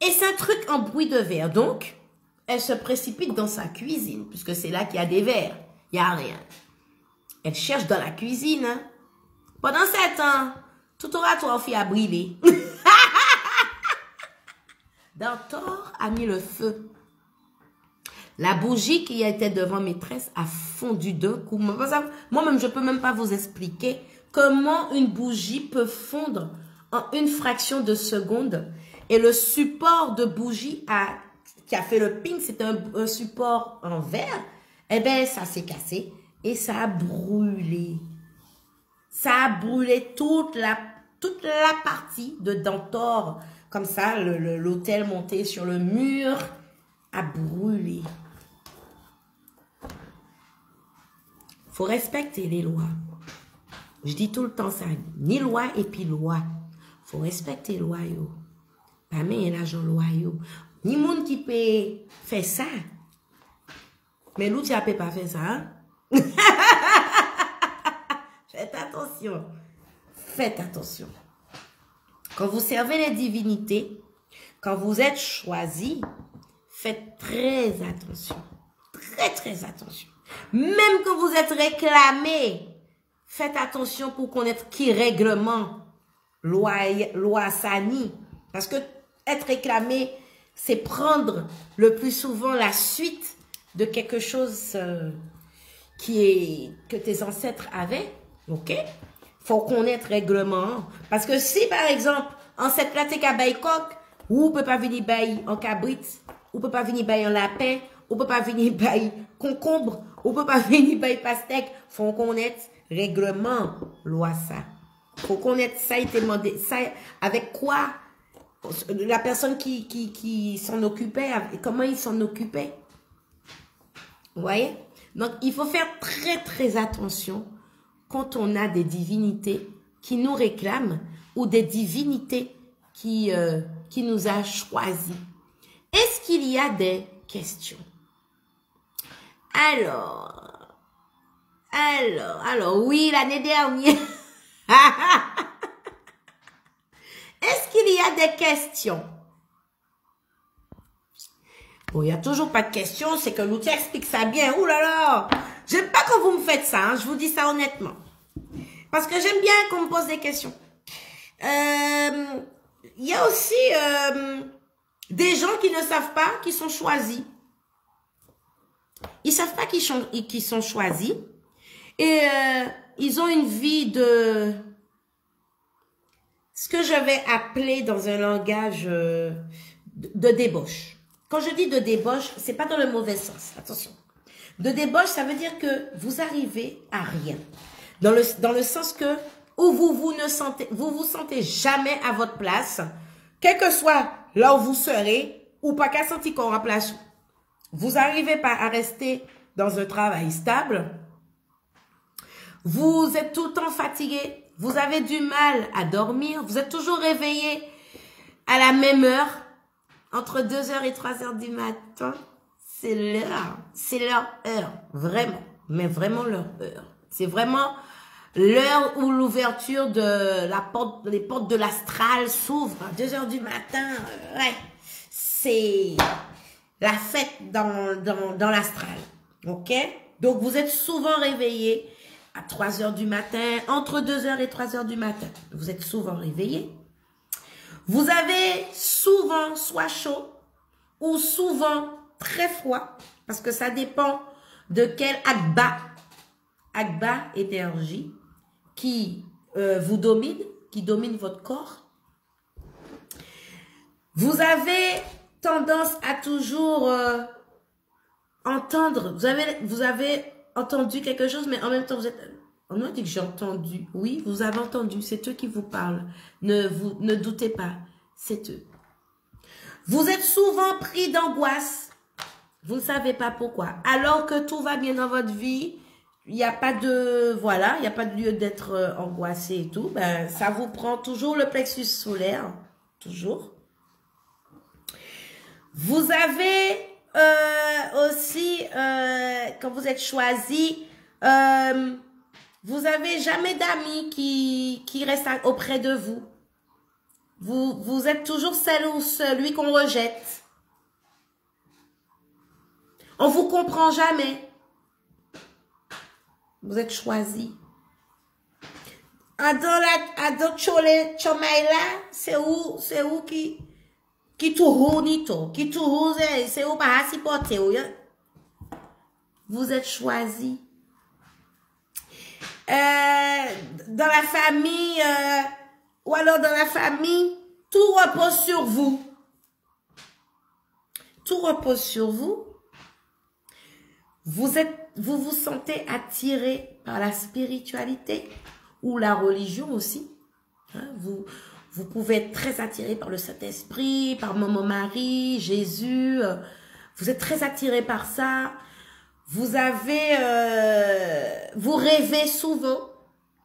S1: Et c'est un truc en bruit de verre. Donc, elle se précipite dans sa cuisine, puisque c'est là qu'il y a des verres. Il n'y a rien. Elle cherche dans la cuisine. Hein. Pendant 7 ans, tout oratoire fait à brûler. Danton a mis le feu. La bougie qui était devant maîtresse a fondu d'un coup. Moi-même, je ne peux même pas vous expliquer comment une bougie peut fondre en une fraction de seconde. Et le support de bougie qui a fait le ping, c'est un support en verre. Eh bien, ça s'est cassé et ça a brûlé. Ça a brûlé toute la partie de dentor. Comme ça, l'hôtel monté sur le mur a brûlé. Faut respecter les lois. Je dis tout le temps ça. Ni loi et puis loi. Faut respecter les lois. Pas mais l'agent loi. Ni monde qui peut faire ça. Mais nous, tu ne peux pas faire ça. Hein? Faites attention. Faites attention. Quand vous servez les divinités, quand vous êtes choisi, faites très attention. Très, très attention. Même quand vous êtes réclamé, faites attention pour connaître qui règlement, loi Sani. Parce que être réclamé, c'est prendre le plus souvent la suite de quelque chose que tes ancêtres avaient. OK? Faut connaître règlement. Parce que si, par exemple, ancêtre là, t'es qu'à bailler coq, ou peut pas venir bailler en cabrit, ou peut pas venir bailler en lapin, ou peut pas venir bailler concombre, ou peut pas venir bailler pastèque, faut connaître règlement, loi ça. Faut connaître ça, il t'a demandé, ça, avec quoi la personne qui s'en occupait, comment il s'en occupait. Vous voyez? Donc, il faut faire très, très attention quand on a des divinités qui nous réclament ou des divinités qui nous a choisis. Est-ce qu'il y a des questions? Alors, oui, l'année dernière. Est-ce qu'il y a des questions? Bon, il n'y a toujours pas de questions, c'est que l'outil explique ça bien. Ouh là là! J'aime pas quand vous me faites ça, hein, je vous dis ça honnêtement. Parce que j'aime bien qu'on me pose des questions. Il y a aussi des gens qui ne savent pas qu'ils sont choisis. Ils ne savent pas qu'ils sont choisis. Et ils ont une vie de ce que je vais appeler dans un langage de débauche. Quand je dis de débauche, c'est pas dans le mauvais sens. Attention. De débauche, ça veut dire que vous arrivez à rien. Dans le sens que où vous vous sentez jamais à votre place, quel que soit là où vous serez, ou pas qu'à sentir qu'on remplace. Vous n'arrivez pas à rester dans un travail stable. Vous êtes tout le temps fatigué. Vous avez du mal à dormir. Vous êtes toujours réveillé à la même heure, entre 2h et 3h du matin. C'est leur heure, vraiment, mais vraiment leur heure. C'est vraiment l'heure où l'ouverture de les portes de l'astral s'ouvrent à 2h du matin. Ouais, c'est la fête dans l'astral. OK? Donc, vous êtes souvent réveillé à 3h du matin, entre 2h et 3h du matin. Vous êtes souvent réveillé. Vous avez souvent soit chaud ou souvent très froid, parce que ça dépend de quel Agba énergie qui vous domine, qui domine votre corps. Vous avez tendance à toujours entendre, vous avez entendu quelque chose, mais en même temps vous êtes, on a dit que j'ai entendu, oui, vous avez entendu, c'est eux qui vous parlent, ne doutez pas, c'est eux. Vous êtes souvent pris d'angoisse. Vous ne savez pas pourquoi. Alors que tout va bien dans votre vie, il n'y a pas de, voilà, il n'y a pas de lieu d'être angoissé et tout. Ben, ça vous prend toujours le plexus solaire. Toujours. Vous avez aussi, quand vous êtes choisi, vous avez jamais d'amis qui restent auprès de vous. Vous êtes toujours celle ou celui qu'on rejette. On vous comprend jamais. Vous êtes choisi. Ado chole chomaila, c'est où qui tout nito, qui tout c'est où pas supporter. Vous êtes choisi. dans la famille, ou alors dans la famille, tout repose sur vous. Tout repose sur vous. Vous vous sentez attiré par la spiritualité ou la religion aussi. Hein, vous pouvez être très attiré par le Saint-Esprit, par Maman Marie, Jésus. Vous êtes très attiré par ça. Vous rêvez souvent,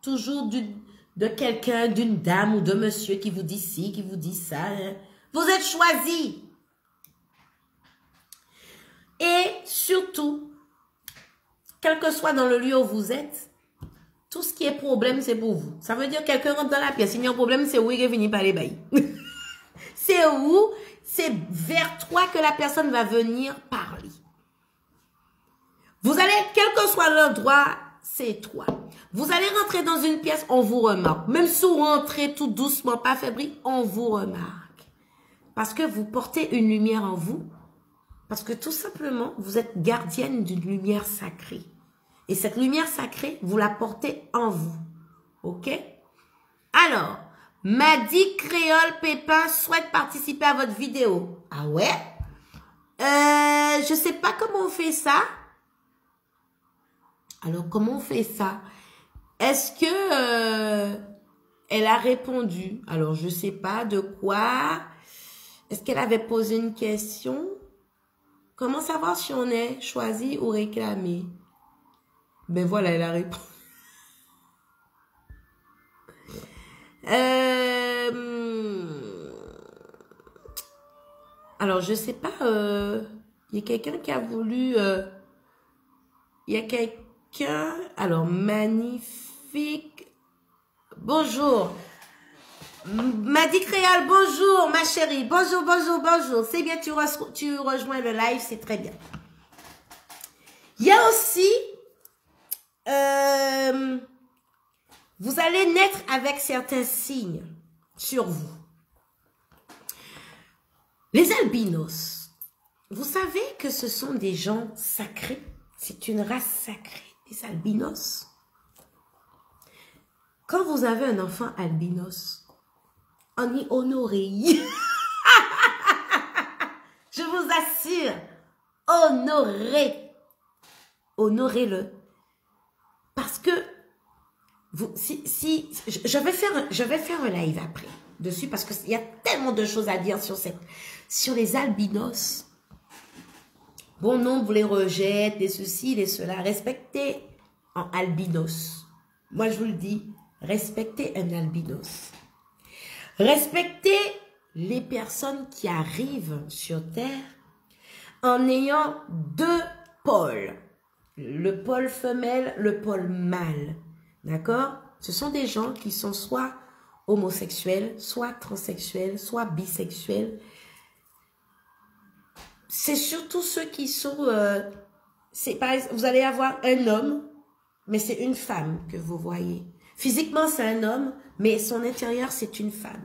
S1: toujours de quelqu'un, d'une dame ou de monsieur qui vous dit ci, qui vous dit ça. Vous êtes choisi. Et surtout, quel que soit dans le lieu où vous êtes, tout ce qui est problème, c'est pour vous. Ça veut dire que quelqu'un rentre dans la pièce, il y a un problème, c'est où il est venu par les bails. C'est où, c'est vers toi que la personne va venir parler. Vous allez, quel que soit l'endroit, c'est toi. Vous allez rentrer dans une pièce, on vous remarque. Même si vous rentrez tout doucement, pas fébrile, on vous remarque. Parce que vous portez une lumière en vous. Parce que tout simplement, vous êtes gardienne d'une lumière sacrée. Et cette lumière sacrée, vous la portez en vous. OK? Alors, Madi Créole Pépin souhaite participer à votre vidéo. Ah ouais? Je sais pas comment on fait ça. Alors, comment on fait ça? Est-ce que elle a répondu? Alors, je sais pas de quoi. Est-ce qu'elle avait posé une question? Comment savoir si on est choisi ou réclamé? Ben voilà, elle a répondu. Alors, je sais pas. Il y a quelqu'un qui a voulu... il y a quelqu'un... Alors, magnifique. Bonjour. Madi Créole, bonjour ma chérie. Bonjour, bonjour, bonjour. C'est bien, tu rejoins le live, c'est très bien. Il y a aussi... vous allez naître avec certains signes sur vous. Les albinos, vous savez que ce sont des gens sacrés. C'est une race sacrée, les albinos. Quand vous avez un enfant albinos, on y honore. Je vous assure, honorez. Honorez-le. Parce que je vais faire un live après dessus parce qu'il y a tellement de choses à dire sur les albinos. Bon nombre les rejette, les ceci, les cela. Respectez un albinos. Moi, je vous le dis, respectez un albinos. Respectez les personnes qui arrivent sur Terre en ayant deux pôles. Le pôle femelle, le pôle mâle. D'accord? Ce sont des gens qui sont soit homosexuels, soit transsexuels, soit bisexuels. C'est surtout ceux qui sont... par exemple, vous allez avoir un homme, mais c'est une femme que vous voyez. Physiquement, c'est un homme, mais son intérieur, c'est une femme.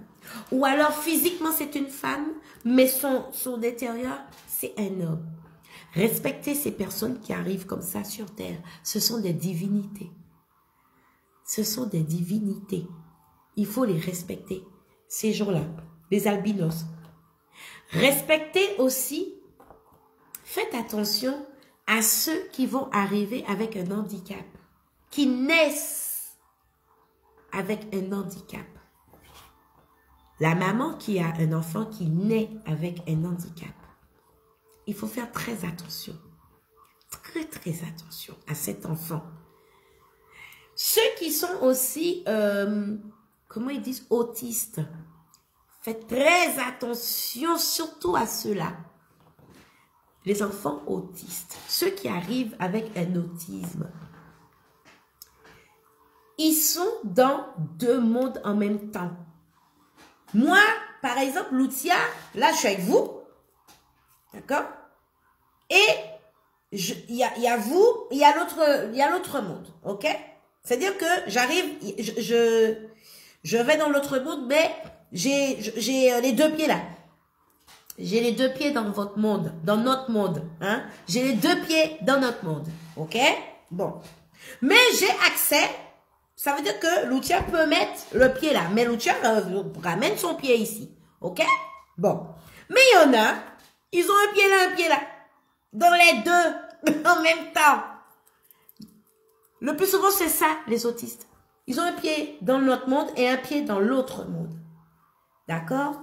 S1: Ou alors, physiquement, c'est une femme, mais son intérieur, c'est un homme. Respectez ces personnes qui arrivent comme ça sur Terre. Ce sont des divinités. Ce sont des divinités. Il faut les respecter, ces gens-là, les albinos. Respectez aussi, faites attention à ceux qui vont arriver avec un handicap, qui naissent avec un handicap. La maman qui a un enfant qui naît avec un handicap, il faut faire très attention, très très attention à cet enfant. Ceux qui sont aussi, comment ils disent, autistes, faites très attention surtout à ceux-là. Les enfants autistes, ceux qui arrivent avec un autisme, ils sont dans deux mondes en même temps. Moi, par exemple, Loutia, là je suis avec vous, d'accord? Et il y a vous, il y a l'autre monde, ok? C'est-à-dire que j'arrive, je vais dans l'autre monde, mais j'ai les deux pieds là. J'ai les deux pieds dans votre monde, dans notre monde, hein? J'ai les deux pieds dans notre monde, ok? Bon. Mais j'ai accès Ça veut dire que Lucia peut mettre le pied là. Mais Lucia ramène son pied ici. OK? Bon. Mais il y en a, ils ont un pied là. Dans les deux, en même temps. Le plus souvent, c'est ça, les autistes. Ils ont un pied dans notre monde et un pied dans l'autre monde. D'accord?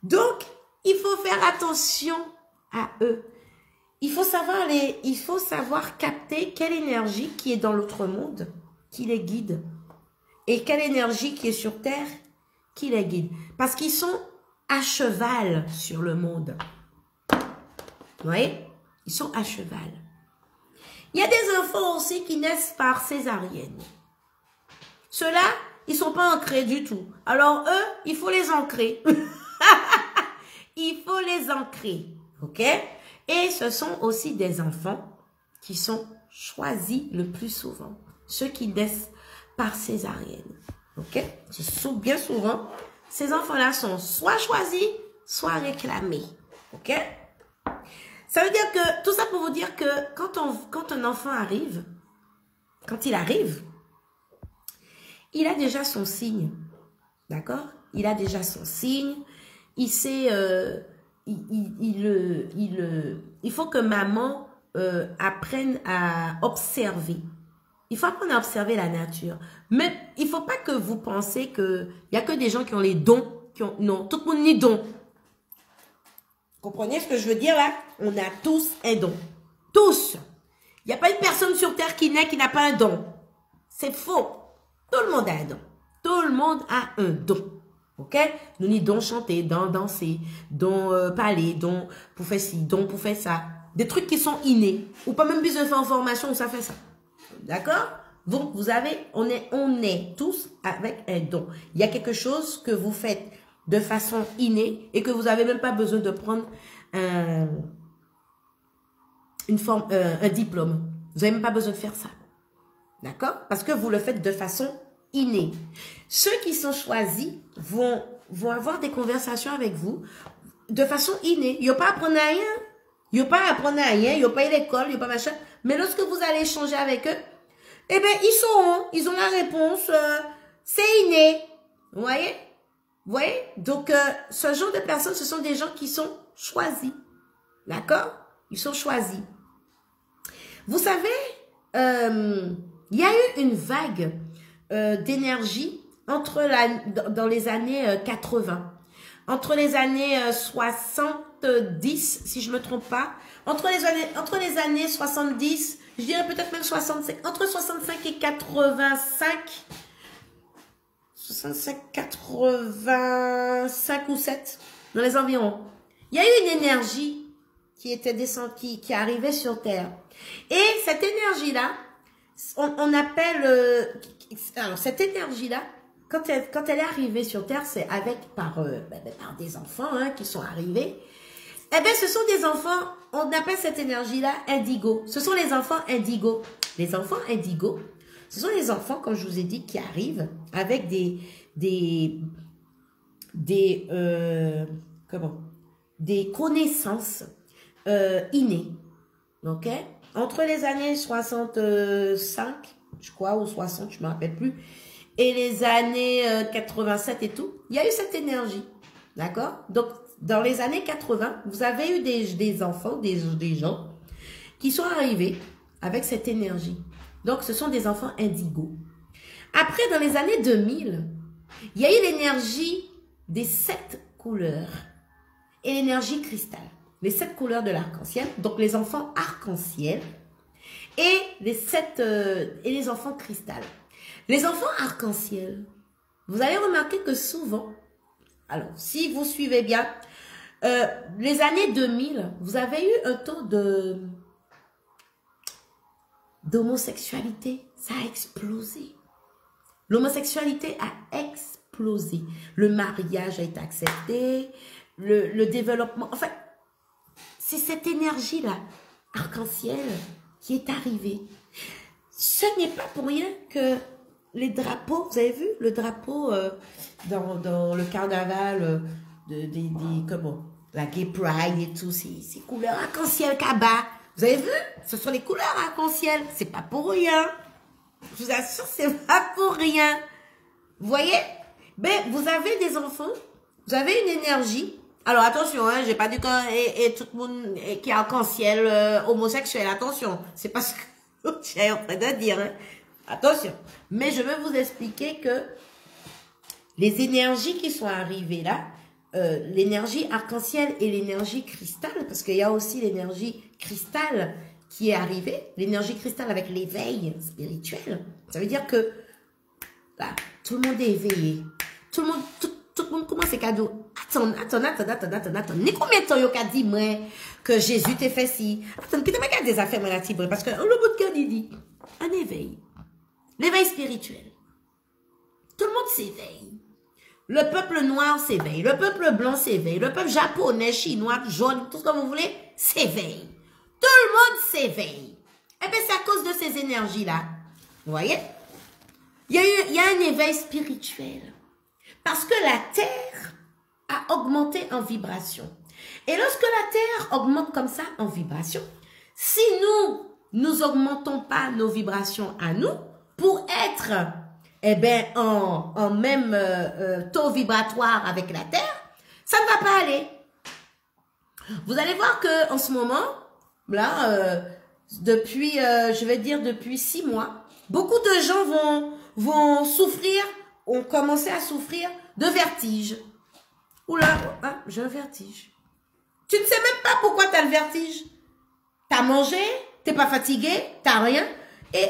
S1: Donc, il faut faire attention à eux. Il faut savoir capter quelle énergie qui est dans l'autre monde, qui les guide. Et quelle énergie qui est sur Terre, qui les guide. Parce qu'ils sont à cheval sur le monde. Vous voyez? Ils sont à cheval. Il y a des enfants aussi qui naissent par césarienne. Ceux-là, ils ne sont pas ancrés du tout. Alors eux, il faut les ancrer. Il faut les ancrer. OK? Et ce sont aussi des enfants qui sont choisis le plus souvent. Ceux qui naissent par césarienne. OK? Bien souvent, ces enfants-là sont soit choisis, soit réclamés. OK? Ça veut dire que, tout ça pour vous dire que quand un enfant arrive, quand il arrive, il a déjà son signe. D'accord? Il a déjà son signe. Il sait, il faut que maman apprenne à observer. Il faut apprendre à observer la nature. Mais il ne faut pas que vous pensez qu'il n'y a que des gens qui ont les dons. Non, tout le monde n'a don. Comprenez ce que je veux dire là? On a tous un don. Tous. Il n'y a pas une personne sur Terre qui naît qui n'a pas un don. C'est faux. Tout le monde a un don. Tout le monde a un don. OK? Nous n'y don chanter, don danser, don parler, don pour faire ci, don pour faire ça. Des trucs qui sont innés. Ou pas même besoin de faire en formation où ça fait ça. D'accord? Donc, vous avez, on est tous avec un don. Il y a quelque chose que vous faites de façon innée et que vous n'avez même pas besoin de prendre un diplôme. Vous n'avez même pas besoin de faire ça. D'accord? Parce que vous le faites de façon innée. Ceux qui sont choisis vont avoir des conversations avec vous de façon innée. Il n'y a pas à apprendre à rien. Il n'y a pas à apprendre à rien. Il n'y a pas à l'école. Il n'y a pas machin. Mais lorsque vous allez échanger avec eux, eh bien, ils sauront. Ils ont la réponse. C'est inné. Vous voyez? Vous voyez? Donc, ce genre de personnes, ce sont des gens qui sont choisis. D'accord? Ils sont choisis. Vous savez, il y a eu une vague d'énergie dans les années 80. Entre les années 70, si je ne me trompe pas. Entre les années 70, je dirais peut-être même 65. Entre 65 et 85. 65, 85 ou 7, dans les environs. Il y a eu une énergie qui était descendue, qui arrivait sur Terre. Et cette énergie-là, on appelle... alors, cette énergie-là, quand elle est arrivée sur Terre, c'est par des enfants qui sont arrivés. Eh bien, ce sont des enfants, on appelle cette énergie-là indigo. Ce sont les enfants indigos. Les enfants indigos, ce sont les enfants, comme je vous ai dit, qui arrivent avec des connaissances innées. OK? Entre les années 65, je crois, ou 60, je ne me rappelle plus, et les années 87 et tout, il y a eu cette énergie. D'accord? Donc, dans les années 80, vous avez eu des enfants, des gens qui sont arrivés avec cette énergie. Donc, ce sont des enfants indigos. Après, dans les années 2000, il y a eu l'énergie des 7 couleurs et l'énergie cristal. Les 7 couleurs de l'arc-en-ciel, donc les enfants arc-en-ciel et les enfants cristal. Les enfants arc-en-ciel, vous allez remarquer que souvent, alors, si vous suivez bien, les années 2000, vous avez eu un taux d'homosexualité. Ça a explosé. L'homosexualité a explosé. Le mariage a été accepté. Le développement. Enfin, c'est cette énergie-là, arc-en-ciel, qui est arrivée. Ce n'est pas pour rien que les drapeaux, vous avez vu le drapeau dans le carnaval comment, la Gay Pride et tout, ces couleurs arc-en-ciel cabas. Vous avez vu? Ce sont les couleurs arc-en-ciel. C'est pas pour rien. Je vous assure, c'est pas pour rien. Vous voyez? Ben, vous avez des enfants, vous avez une énergie. Alors attention, hein, j'ai pas dit que tout le monde qui est arc-en-ciel homosexuel. Attention, c'est pas ce que je suis en train de dire. Hein. Attention. Mais je vais vous expliquer que les énergies qui sont arrivées là, l'énergie arc-en-ciel et l'énergie cristal, parce qu'il y a aussi l'énergie cristal qui est arrivée, l'énergie cristal avec l'éveil spirituel. Ça veut dire que là, tout le monde est éveillé. Tout le monde commence ses cadeaux. Attends. Ni combien de temps y'a dit, moi, que Jésus t'a fait si? Attends, qui t'a des affaires, moi, là, parce que le bout de cœur, il dit, un éveil. L'éveil spirituel. Tout le monde s'éveille. Le peuple noir s'éveille. Le peuple blanc s'éveille. Le peuple japonais, chinois, jaune, tout ce que vous voulez, s'éveille. Tout le monde s'éveille. Eh bien, c'est à cause de ces énergies-là. Vous voyez? Il y a un éveil spirituel. Parce que la Terre a augmenté en vibration. Et lorsque la Terre augmente comme ça en vibration, si nous augmentons pas nos vibrations à nous, pour être en même taux vibratoire avec la Terre, ça ne va pas aller. Vous allez voir que en ce moment, là, depuis, je vais dire depuis 6 mois, beaucoup de gens vont souffrir, ont commencé à souffrir de vertige. Oula, ah, j'ai un vertige. Tu ne sais même pas pourquoi tu as le vertige. Tu as mangé, tu n'es pas fatigué, tu n'as rien, et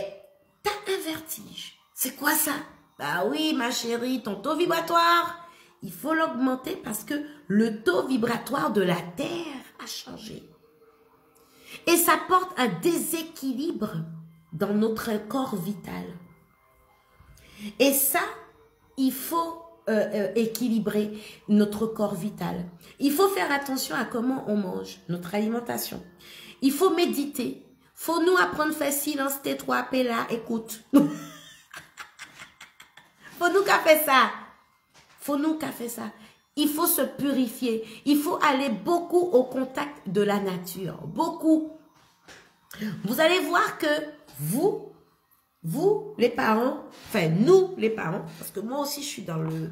S1: tu as un vertige. C'est quoi ça? Bah oui, ma chérie, ton taux vibratoire, il faut l'augmenter parce que le taux vibratoire de la Terre a changé. Et ça porte un déséquilibre dans notre corps vital. Et ça, il faut équilibrer notre corps vital. Il faut faire attention à comment on mange, notre alimentation. Il faut méditer. Faut nous apprendre à faire silence, tais-toi, paix là, écoute. Faut nous qu'à faire ça. Faut nous qu'à faire ça. Il faut se purifier. Il faut aller beaucoup au contact de la nature. Beaucoup. Vous allez voir que vous les parents, enfin nous les parents, parce que moi aussi je suis dans le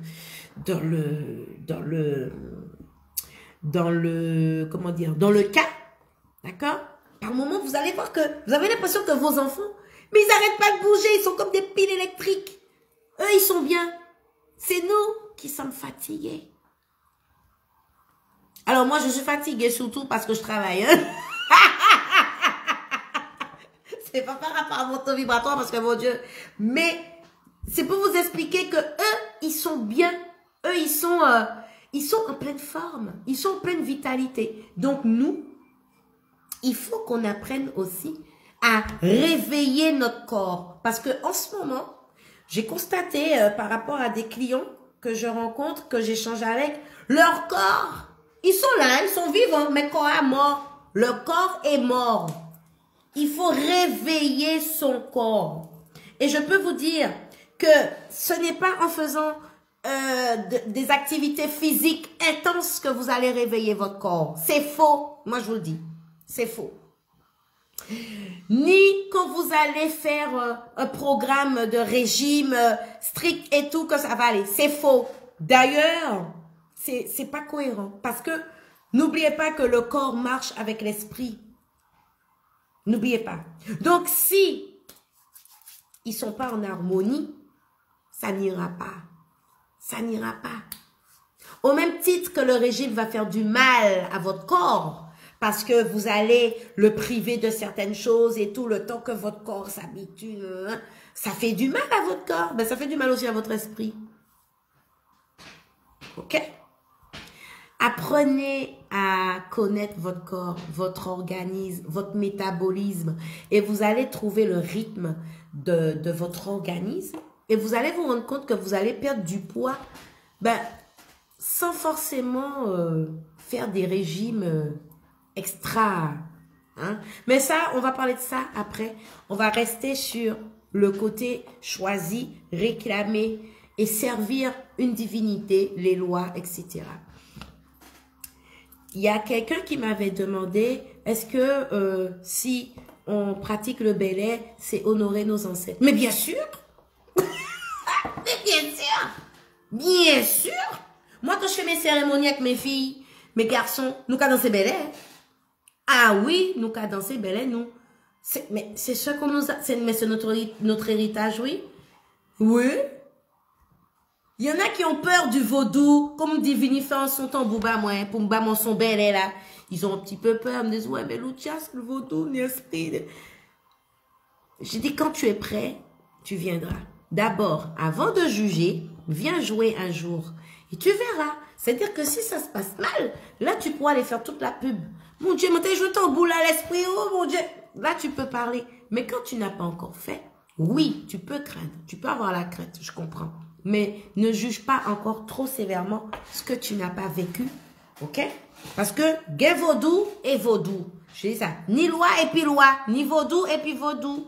S1: cas, d'accord? Par moment, vous allez voir que vous avez l'impression que vos enfants, mais ils n'arrêtent pas de bouger, ils sont comme des piles électriques. Eux, ils sont bien. C'est nous qui sommes fatigués. Alors moi, je suis fatiguée surtout parce que je travaille. Hein? C'est pas par rapport à mon taux vibratoire parce que mon Dieu. Mais c'est pour vous expliquer que eux, ils sont bien. Eux, ils sont en pleine forme. Ils sont en pleine vitalité. Donc nous, il faut qu'on apprenne aussi à réveiller notre corps. Parce que en ce moment, j'ai constaté par rapport à des clients que je rencontre, que j'échange avec, leur corps, ils sont là, ils sont vivants, mais le corps est mort. Le corps est mort. Il faut réveiller son corps. Et je peux vous dire que ce n'est pas en faisant des activités physiques intenses que vous allez réveiller votre corps. C'est faux. Moi, je vous le dis. C'est faux. Ni quand vous allez faire un programme de régime strict et tout, que ça va aller. C'est faux. D'ailleurs, c'est pas cohérent. Parce que n'oubliez pas que le corps marche avec l'esprit. N'oubliez pas. Donc, si ils sont pas en harmonie, ça n'ira pas. Ça n'ira pas. Au même titre que le régime va faire du mal à votre corps, parce que vous allez le priver de certaines choses et tout le temps que votre corps s'habitue, ça fait du mal à votre corps, ben ça fait du mal aussi à votre esprit. Ok? Apprenez à connaître votre corps, votre organisme, votre métabolisme et vous allez trouver le rythme de votre organisme et vous allez vous rendre compte que vous allez perdre du poids sans forcément faire des régimes extra. Hein? Mais ça, on va parler de ça après. On va rester sur le côté choisi, réclamer et servir une divinité, les lois, etc. Il y a quelqu'un qui m'avait demandé, est-ce que si on pratique le bel-air, c'est honorer nos ancêtres. Mais bien sûr. Mais bien sûr. Bien sûr. Moi, quand je fais mes cérémonies avec mes filles, mes garçons, nous qu'à danser bel-air. Ah oui, nous qu'à danser bel-air, nous. Mais c'est ce qu'on nous a... Mais c'est notre héritage, oui. Oui. Il y en a qui ont peur du vaudou, comme dit Vinifé en son temps, Bouba, moi, pour me battre mon son bel là. Ils ont un petit peu peur, ils me disent, ouais, mais Lucias, le vaudou, n'est-ce J'ai dit, quand tu es prêt, tu viendras. D'abord, avant de juger, viens jouer un jour. Et tu verras. C'est-à-dire que si ça se passe mal, là, tu pourras aller faire toute la pub. Mon Dieu, mais t'es jeté au boule à l'esprit, oh mon Dieu. Là, tu peux parler. Mais quand tu n'as pas encore fait, oui, tu peux craindre. Tu peux avoir la crainte, je comprends. Mais ne juge pas encore trop sévèrement ce que tu n'as pas vécu. Ok? Parce que, gay vaudou et vaudou. Je dis ça. Ni loi et puis loi. Ni vaudou et puis vaudou.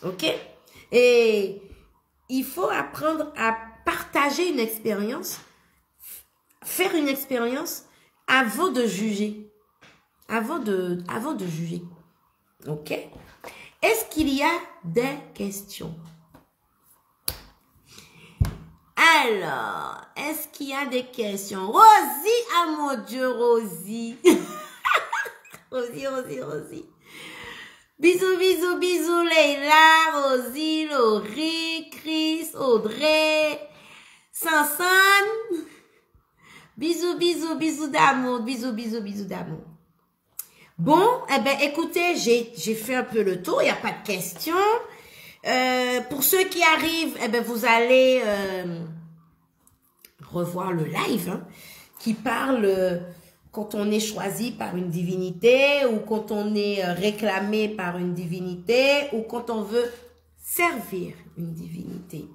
S1: Ok? Et il faut apprendre à partager une expérience. Faire une expérience avant de juger. Avant de juger. Ok? Est-ce qu'il y a des questions? Alors, est-ce qu'il y a des questions? Rosie, ah mon Dieu, Rosie. Rosie. Bisous, bisous, bisous, Leila, Rosie, Laurie, Chris, Audrey, Sansan. Bisous, bisous, bisous d'amour. Bisous, bisous, bisous d'amour. Bon, eh ben, écoutez, j'ai fait un peu le tour. Il n'y a pas de questions. Pour ceux qui arrivent, eh ben, vous allez revoir le live hein, qui parle quand on est choisi par une divinité ou quand on est réclamé par une divinité ou quand on veut servir une divinité.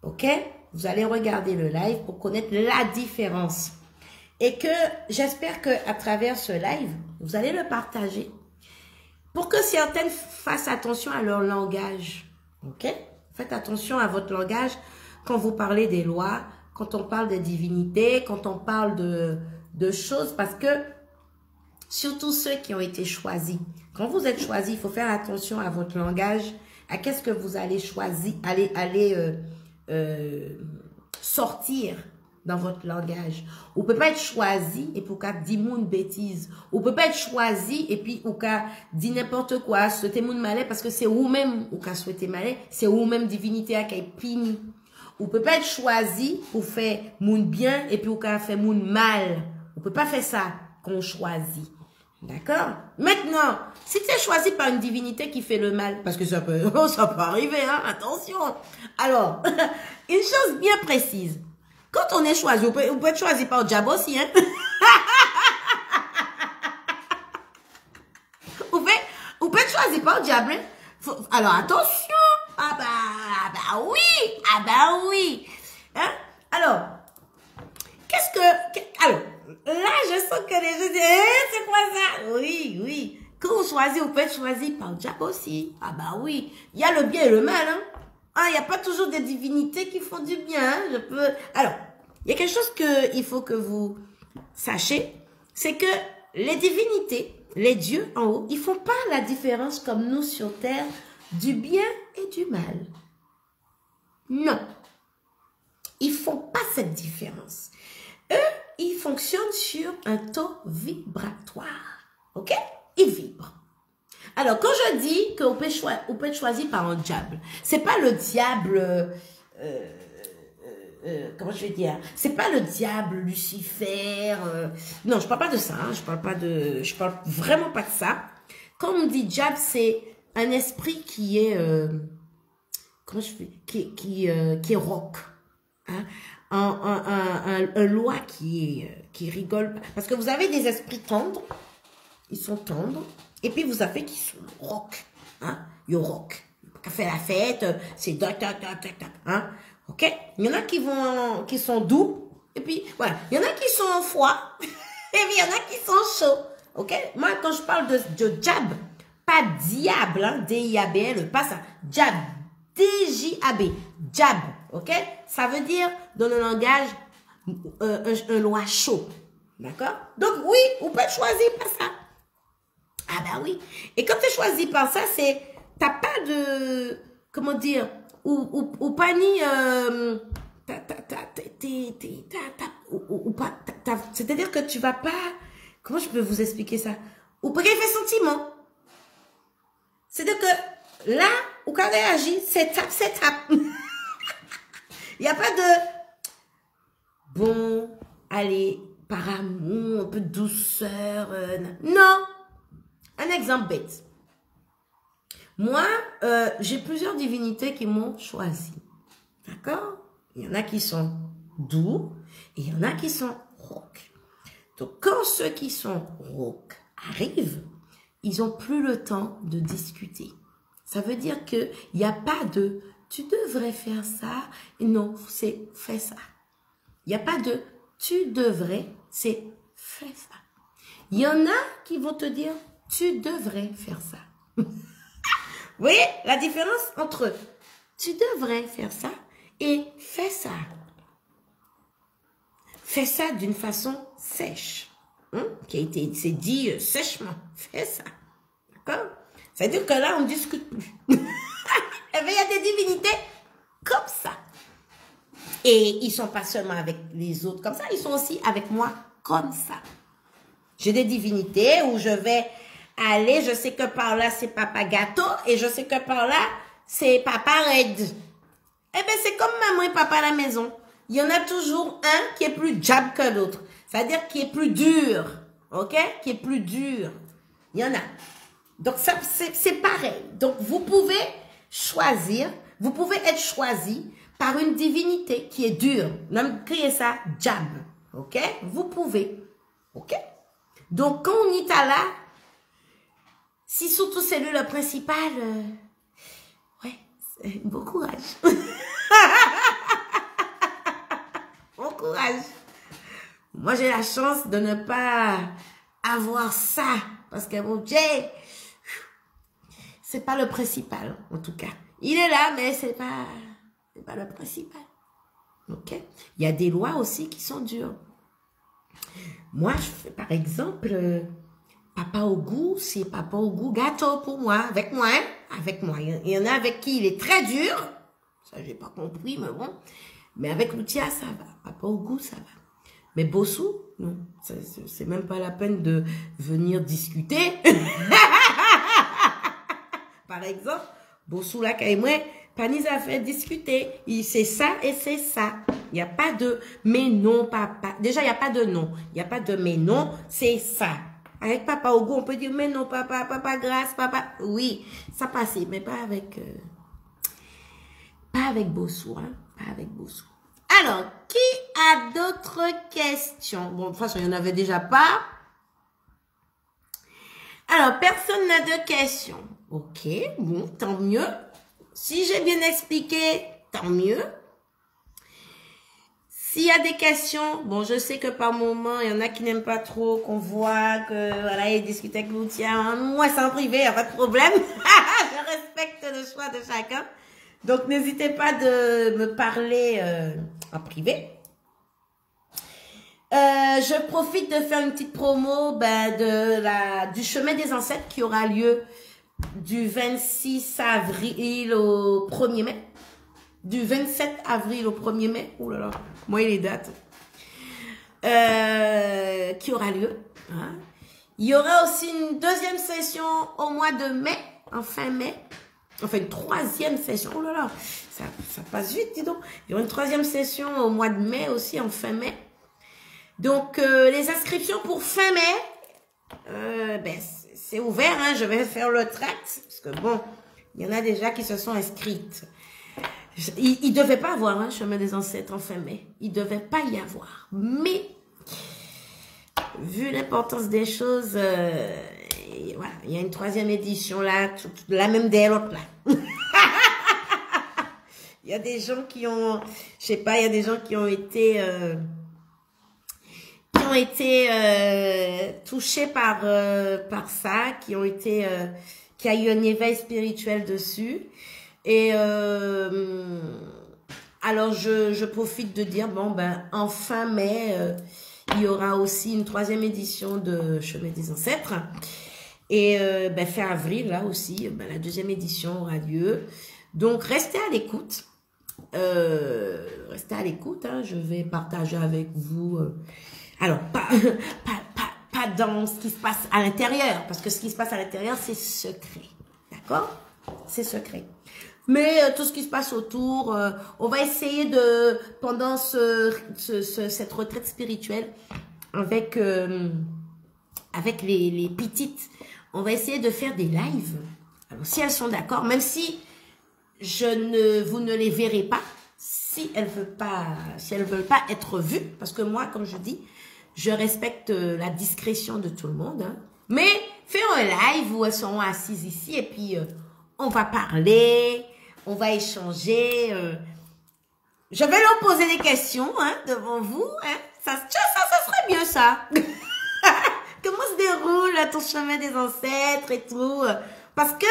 S1: Ok? Vous allez regarder le live pour connaître la différence. Et que j'espère qu'à travers ce live, vous allez le partager pour que certaines fassent attention à leur langage. Ok? Faites attention à votre langage quand vous parlez des lois, quand on parle des divinités, quand on parle de choses, parce que surtout ceux qui ont été choisis. Quand vous êtes choisis, il faut faire attention à votre langage, à qu'est-ce que vous allez choisir, sortir dans votre langage. On peut pas être choisi et pour qu'à dire une bêtise. On peut pas être choisi et puis ou qu'à dire n'importe quoi, souhaiter moun malais parce que c'est vous-même ou qu'à souhaiter malais, c'est vous-même divinité à qui est puni. On peut pas être choisi pour faire moun bien et puis ou qu'à faire moun mal. On peut pas faire ça qu'on choisit. D'accord? Maintenant, si tu es choisi par une divinité qui fait le mal, parce que ça peut arriver, hein, attention. Alors, une chose bien précise. Quand on est choisi, on peut être choisi par le diable aussi, hein. on peut être choisi par le diable, hein. Alors, attention. Ah bah oui. Hein? Alors, alors, là, je sens que les gens disent, c'est quoi ça? Oui. Quand on choisit, on peut être choisi par le diable aussi. Ah bah oui. Il y a le bien et le mal, hein. Ah, il n'y a pas toujours des divinités qui font du bien, hein. Alors, il y a quelque chose qu'il faut que vous sachiez, c'est que les divinités, les dieux en haut, ils font pas la différence comme nous sur terre du bien et du mal. Non. Ils font pas cette différence. Eux, ils fonctionnent sur un taux vibratoire. Ok? Ils vibrent. Alors, quand je dis qu'on peut être choisi par un diable, c'est pas le diable, comment je vais dire, c'est pas le diable Lucifer, non, je parle pas de ça, hein, je parle vraiment pas de ça. Quand on dit diable, c'est un esprit qui est, qui est rock, hein, un loi qui rigole, parce que vous avez des esprits tendres, ils sont tendres. Et puis, vous avez qui sont rock. Hein? Yo rock. Qui fait la fête, c'est tac. Hein? Ok? Il y en a qui sont doux. Et puis, voilà. Il y en a qui sont froids. Et puis, il y en a qui sont chauds. Ok? Moi, quand je parle de diable, pas diable, hein? D-I-A-B-L, pas ça. Diable. D-J-A-B. Diable. Ok? Ça veut dire, dans le langage, un loi chaud. D'accord? Donc, oui, on peut choisir pas ça. Ah bah oui. Et quand tu choisis par ça, c'est, t'as pas de, comment dire, ou pas ni, c'est-à-dire que tu vas pas, comment je peux vous expliquer ça? Ou pas qu'il fait sentiment. C'est-à-dire que là, où quand réagit, c'est tape, c'est tape. Il n'y a pas de, bon, allez, par amour, un peu de douceur. Non. Un exemple bête. Moi, j'ai plusieurs divinités qui m'ont choisi. D'accord? Il y en a qui sont doux et il y en a qui sont rauques. Donc, quand ceux qui sont rauques arrivent, ils n'ont plus le temps de discuter. Ça veut dire qu'il n'y a pas de « tu devrais faire ça ». Non, c'est « fais ça ». Il n'y a pas de « tu devrais », c'est « fais ça ». Il y en a qui vont te dire « tu devrais faire ça ». Vous voyez la différence entre « tu devrais faire ça » et « fais ça ». Fais ça d'une façon sèche. C'est dit sèchement. Fais ça. D'accord? C'est-à-dire que là, on ne discute plus. Eh bien, il y a des divinités comme ça. Et ils ne sont pas seulement avec les autres comme ça, ils sont aussi avec moi comme ça. J'ai des divinités où je vais aller, je sais que par là, c'est papa gâteau, et je sais que par là, c'est papa raide. Eh bien, c'est comme maman et papa à la maison. Il y en a toujours un qui est plus jab que l'autre. C'est-à-dire qui est plus dur. OK? Qui est plus dur. Il y en a. Donc, ça, c'est pareil. Donc, vous pouvez choisir, vous pouvez être choisi par une divinité qui est dure. Même crier ça jab. OK? Vous pouvez. OK? Donc, quand on est là, si surtout c'est lui le principal, ouais, bon courage. Bon courage. Moi, j'ai la chance de ne pas avoir ça. Parce que mon Dieu, c'est pas le principal, en tout cas. Il est là, mais c'est pas le principal. OK? Il y a des lois aussi qui sont dures. Moi, je fais par exemple, papa au goût, c'est papa au goût gâteau pour moi. Avec moi, hein? Avec moi. Il y en a avec qui il est très dur. Ça, j'ai pas compris, mais bon. Mais avec Lucia, ça va. Papa au goût, ça va. Mais Bossou, non. C'est même pas la peine de venir discuter. Par exemple, Bossou, là, quand moi, Panis a fait discuter. C'est ça et c'est ça. Il n'y a pas de mais non, papa. Déjà, il n'y a pas de non. Il n'y a pas de mais non, c'est ça. Avec papa au goût, on peut dire mais non, papa, papa grâce, papa. Oui, ça passait, mais pas avec Bossou, hein. Pas avec Bossou. Alors, qui a d'autres questions? Bon, de toute façon, il n'y en avait déjà pas. Alors, personne n'a de questions. Ok, bon, tant mieux. Si j'ai bien expliqué, tant mieux. S'il y a des questions, bon, je sais que par moment, il y en a qui n'aiment pas trop qu'on voit que, voilà, ils discutent avec Lucia. Moi, c'est en privé, il n'y a pas de problème. Je respecte le choix de chacun. Donc, n'hésitez pas de me parler en privé. Je profite de faire une petite promo du chemin des ancêtres qui aura lieu du 26 avril au 1er mai. Du 27 avril au 1er mai. Oh là là, moi et les dates. Qui aura lieu. Hein. Il y aura aussi une deuxième session au mois de mai, en fin mai. Enfin, une troisième session. Oh là là, ça passe vite, dis donc. Il y aura une troisième session au mois de mai aussi, en fin mai. Donc, les inscriptions pour fin mai, c'est ouvert. Hein, je vais faire le tract. Parce que bon, il y en a déjà qui se sont inscrites. Il ne devait pas avoir un chemin des ancêtres en fin mai. Il ne devait pas y avoir. Mais, vu l'importance des choses, voilà, il y a une troisième édition là, la même des l'autre là. Il y a des gens qui ont, je sais pas, il y a des gens qui ont été touchés par ça, qui a eu un éveil spirituel dessus. Et alors je profite de dire bon en fin mai il y aura aussi une troisième édition de Chemin des Ancêtres. Et fin avril, là aussi, la deuxième édition aura lieu. Donc, restez à l'écoute. Restez à l'écoute. Hein, je vais partager avec vous. Alors, pas dans ce qui se passe à l'intérieur. Parce que ce qui se passe à l'intérieur, c'est secret. D'accord? C'est secret. Mais tout ce qui se passe autour, on va essayer de, pendant cette retraite spirituelle, avec les petites, on va essayer de faire des lives. Alors, si elles sont d'accord, même si vous ne les verrez pas, si elles veulent pas être vues, parce que moi, comme je dis, je respecte la discrétion de tout le monde, hein. Mais faire un live où elles seront assises ici et puis on va parler, on va échanger. Je vais leur poser des questions, hein, devant vous, hein. Ça serait bien ça. Comment se déroule là, ton chemin des ancêtres et tout? Parce que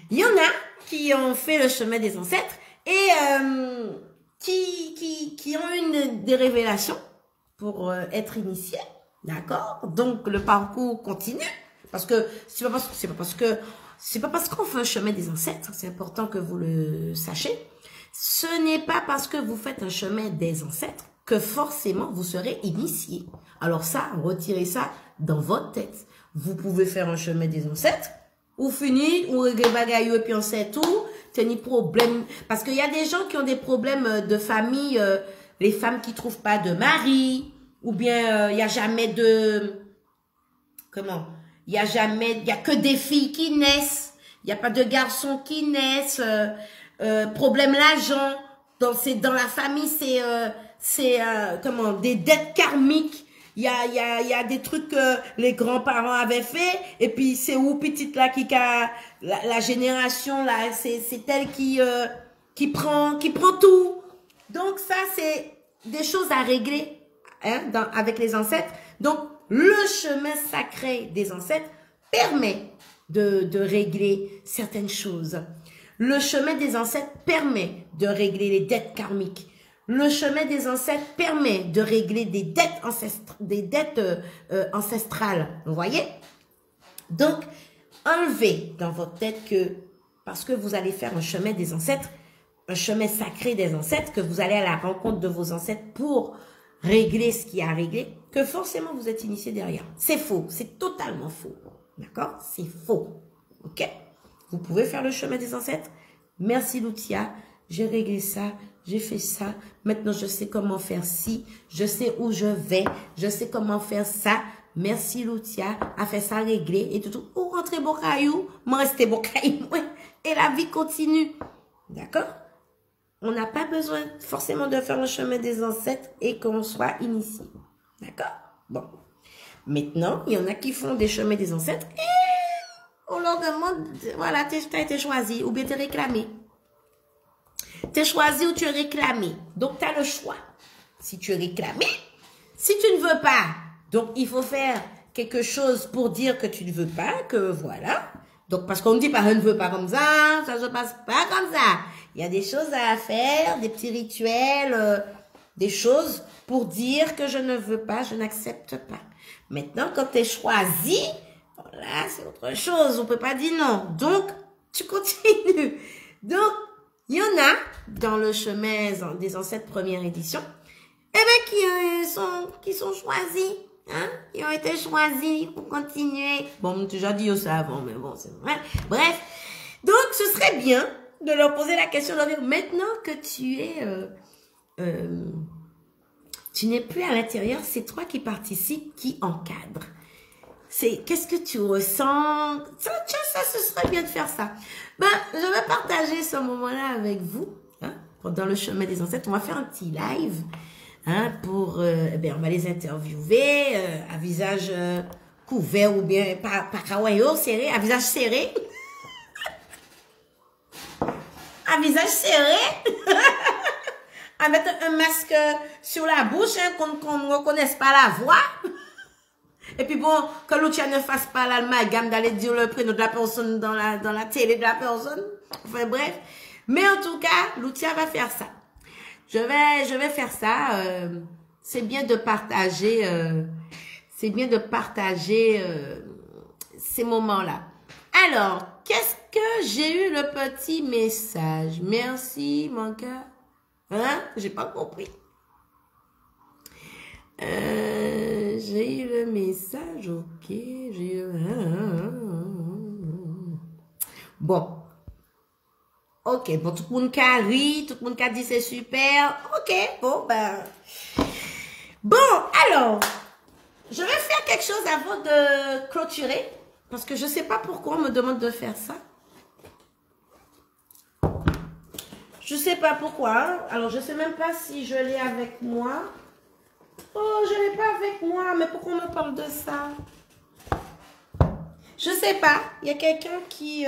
S1: il y en a qui ont fait le chemin des ancêtres et qui ont eu des révélations pour être initiés, d'accord? Donc le parcours continue parce que c'est pas parce qu'on fait un chemin des ancêtres, c'est important que vous le sachiez. Ce n'est pas parce que vous faites un chemin des ancêtres que forcément vous serez initié. Alors ça, retirez ça dans votre tête. Vous pouvez faire un chemin des ancêtres, ou finir, ou régler bagaille, et puis on sait tout, tenir problème. Parce qu'il y a des gens qui ont des problèmes de famille, les femmes qui trouvent pas de mari, ou bien il y a jamais de... Comment? Il y a que des filles qui naissent, il n'y a pas de garçons qui naissent, problème l'argent, dans la famille, c'est comment, des dettes karmiques. Il y a des trucs que les grands-parents avaient fait, et puis c'est où petite là qui a la génération là, c'est elle qui prend tout. Donc ça c'est des choses à régler, hein, avec les ancêtres. Donc le chemin sacré des ancêtres permet de régler certaines choses. Le chemin des ancêtres permet de régler les dettes karmiques. Le chemin des ancêtres permet de régler des dettes ancestrales. Vous voyez? Donc, enlevez dans votre tête que parce que vous allez faire un chemin des ancêtres, un chemin sacré des ancêtres, que vous allez à la rencontre de vos ancêtres pour régler ce qu'il y a à régler, que forcément vous êtes initié derrière. C'est faux. C'est totalement faux. D'accord? C'est faux. OK? Vous pouvez faire le chemin des ancêtres. Merci Lucia. J'ai réglé ça. J'ai fait ça. Maintenant, je sais comment faire ci. Je sais où je vais. Je sais comment faire ça. Merci, Lucia. A fait ça réglé et tout. Ou rentrer bon caillou. M'en rester bon caillou. Et la vie continue. D'accord? On n'a pas besoin forcément de faire le chemin des ancêtres et qu'on soit initié. D'accord? Bon. Maintenant, il y en a qui font des chemins des ancêtres et on leur demande, voilà, tu as été choisi ou bien tu es réclamé. Tu es choisi ou tu es réclamé. Donc, tu as le choix. Si tu es réclamé, si tu ne veux pas, donc il faut faire quelque chose pour dire que tu ne veux pas, que voilà. Donc, parce qu'on ne dit pas, je ne veux pas comme ça se passe pas comme ça. Il y a des choses à faire, des petits rituels, des choses pour dire que je ne veux pas, je n'accepte pas. Maintenant, quand tu es choisi, voilà, c'est autre chose. On peut pas dire non. Donc, tu continues. Donc, il y en a dans le chemin des ancêtres première édition, eh bien, qui sont choisis, hein, qui ont été choisis pour continuer. Bon, j'ai déjà dit ça avant, mais bon, c'est vrai. Bref. Donc, ce serait bien de leur poser la question, de leur dire, maintenant que tu n'es plus à l'intérieur, c'est toi qui participes, qui encadre. Qu'est-ce que tu ressens? Ça, ce serait bien de faire ça. Ben, je vais partager ce moment-là avec vous, hein, pendant le chemin des ancêtres. On va faire un petit live, hein, pour, on va les interviewer, à visage couvert ou bien, pas kawaii, serré, à visage serré. À visage serré. Avec un masque sur la bouche, hein, qu'on ne reconnaisse pas la voix. Et puis bon, que Lucia ne fasse pas l'amalgame d'aller dire le prénom de la personne dans la télé de la personne. Enfin bref. Mais en tout cas, Lucia va faire ça. Je vais faire ça. C'est bien de partager. ces moments-là. Alors, qu'est-ce que j'ai eu le petit message? Merci, mon cœur. Hein? J'ai pas compris. J'ai eu le message, ok. J'ai eu... Bon. Ok, bon, tout le monde qui a ri, tout le monde qui a dit c'est super. Ok, bon, ben... Bon, alors, je vais faire quelque chose avant de clôturer. Parce que je ne sais pas pourquoi on me demande de faire ça. Je ne sais pas pourquoi. Alors, je ne sais même pas si je l'ai avec moi. Oh, je ne l'ai pas avec moi. Mais pourquoi on me parle de ça? Je ne sais pas. Il y a quelqu'un qui...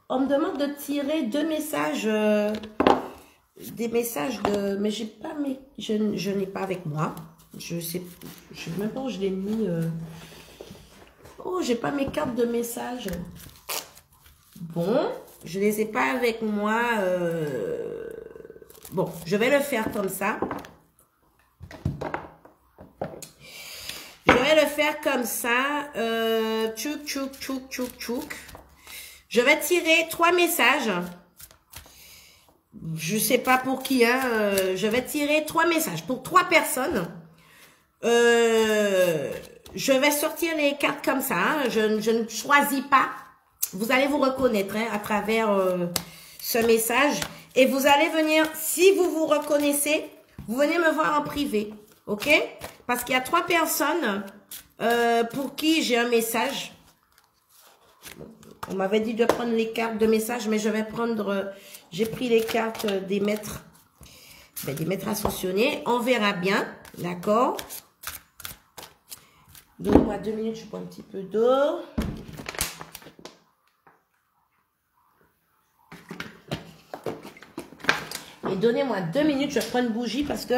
S1: on me demande de tirer deux messages... des messages de... Mais j'ai pas mes... Je n'ai pas avec moi. Je sais même pas où je l'ai mis... Oh, j'ai pas mes cartes de message. Bon, je les ai pas avec moi. Bon, je vais le faire comme ça. Je vais le faire comme ça. Tchouk, tchouk, tchouk, tchouk, tchouk. Je vais tirer 3 messages. Je sais pas pour qui, hein. Je vais tirer 3 messages pour 3 personnes. Je vais sortir les cartes comme ça. Hein. Je ne choisis pas. Vous allez vous reconnaître hein, à travers ce message. Et vous allez venir, si vous vous reconnaissez, vous venez me voir en privé. OK? Parce qu'il y a 3 personnes pour qui j'ai un message. On m'avait dit de prendre les cartes de message, mais je vais prendre... j'ai pris les cartes des maîtres. Des maîtres ascensionnés. On verra bien. D'accord? Donnez-moi 2 minutes, je prends un petit peu d'eau. Et donnez-moi 2 minutes, je prends une bougie parce que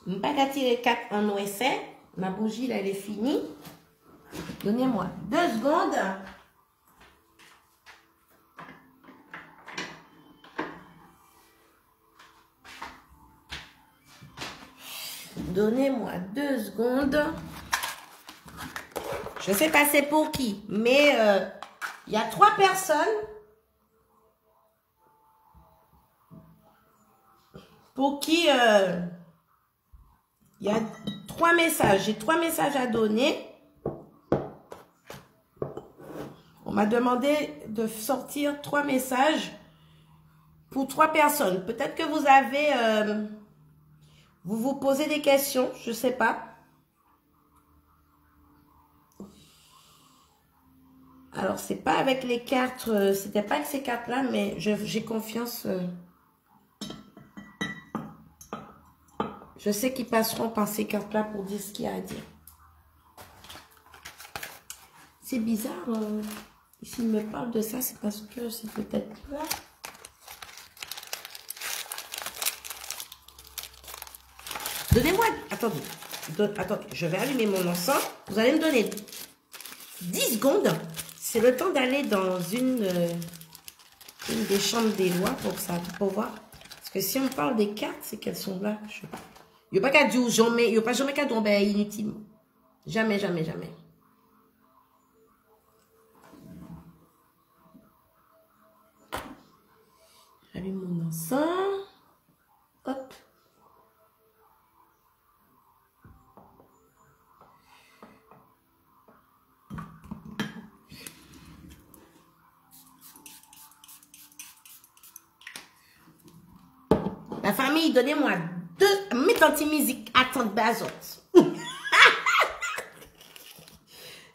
S1: je ne vais pas tirer 4 en OSR. Ma bougie, là, elle est finie. Donnez-moi 2 secondes. Donnez-moi 2 secondes. Je ne sais pas c'est pour qui, mais il y a 3 personnes pour qui il y a 3 messages. J'ai 3 messages à donner. On m'a demandé de sortir 3 messages pour 3 personnes. Peut-être que vous avez... vous vous posez des questions, je ne sais pas. Alors, c'est pas avec les cartes, c'était pas avec ces cartes-là, mais j'ai confiance. Je sais qu'ils passeront par ces cartes-là pour dire ce qu'il y a à dire. C'est bizarre. S'ils me parlent de ça, c'est parce que c'est peut-être là. Donnez-moi... Attendez. Attendez, je vais allumer mon encens. Vous allez me donner 10 secondes. C'est le temps d'aller dans une des chambres des lois pour voir. Parce que si on parle des cartes, c'est qu'elles sont là. Il n'y a pas qu'à dire jamais. Il n'y a pas jamais qu'à tomber inutilement. Jamais, jamais, jamais. J'allume mon encens. Hop. La famille, donnez-moi 2... Mettez anti-musique, attente bazote.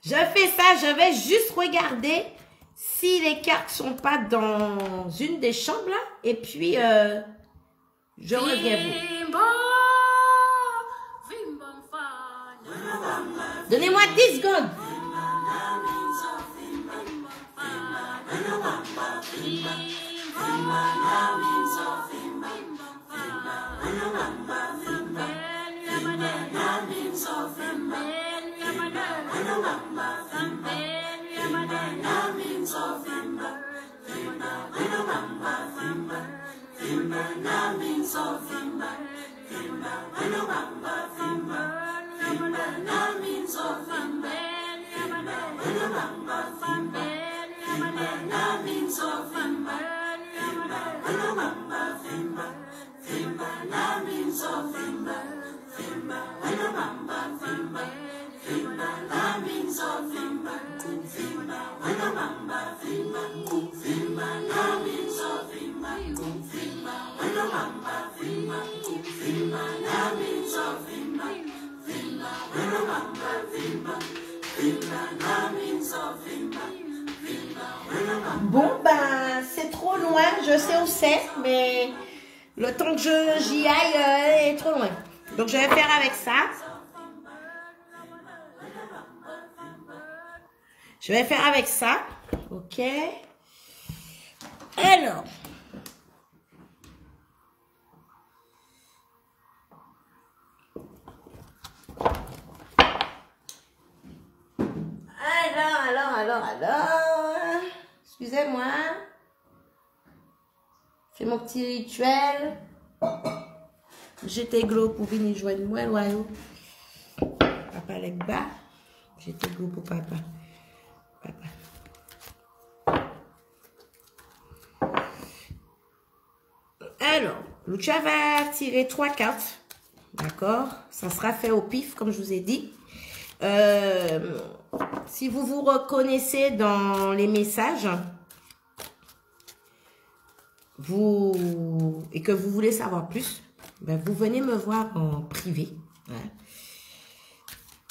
S1: Je fais ça, je vais juste regarder si les cartes sont pas dans une des chambres là. Et puis, je reviens vous. Donnez-moi 10 secondes. Bon, ben, c'est trop loin, je sais où c'est, mais le temps que j'y aille est trop loin. Donc, je vais faire avec ça. Je vais faire avec ça. Ok. Alors. Alors. Excusez-moi. Fais mon petit rituel. J'étais glos pour venir joindre moi, loyau. Papa les bas. J'étais glos pour papa. Alors, Lucia va tirer 3 cartes. D'accord? Ça sera fait au pif, comme je vous ai dit. Si vous vous reconnaissez dans les messages, et que vous voulez savoir plus, ben vous venez me voir en privé. Hein?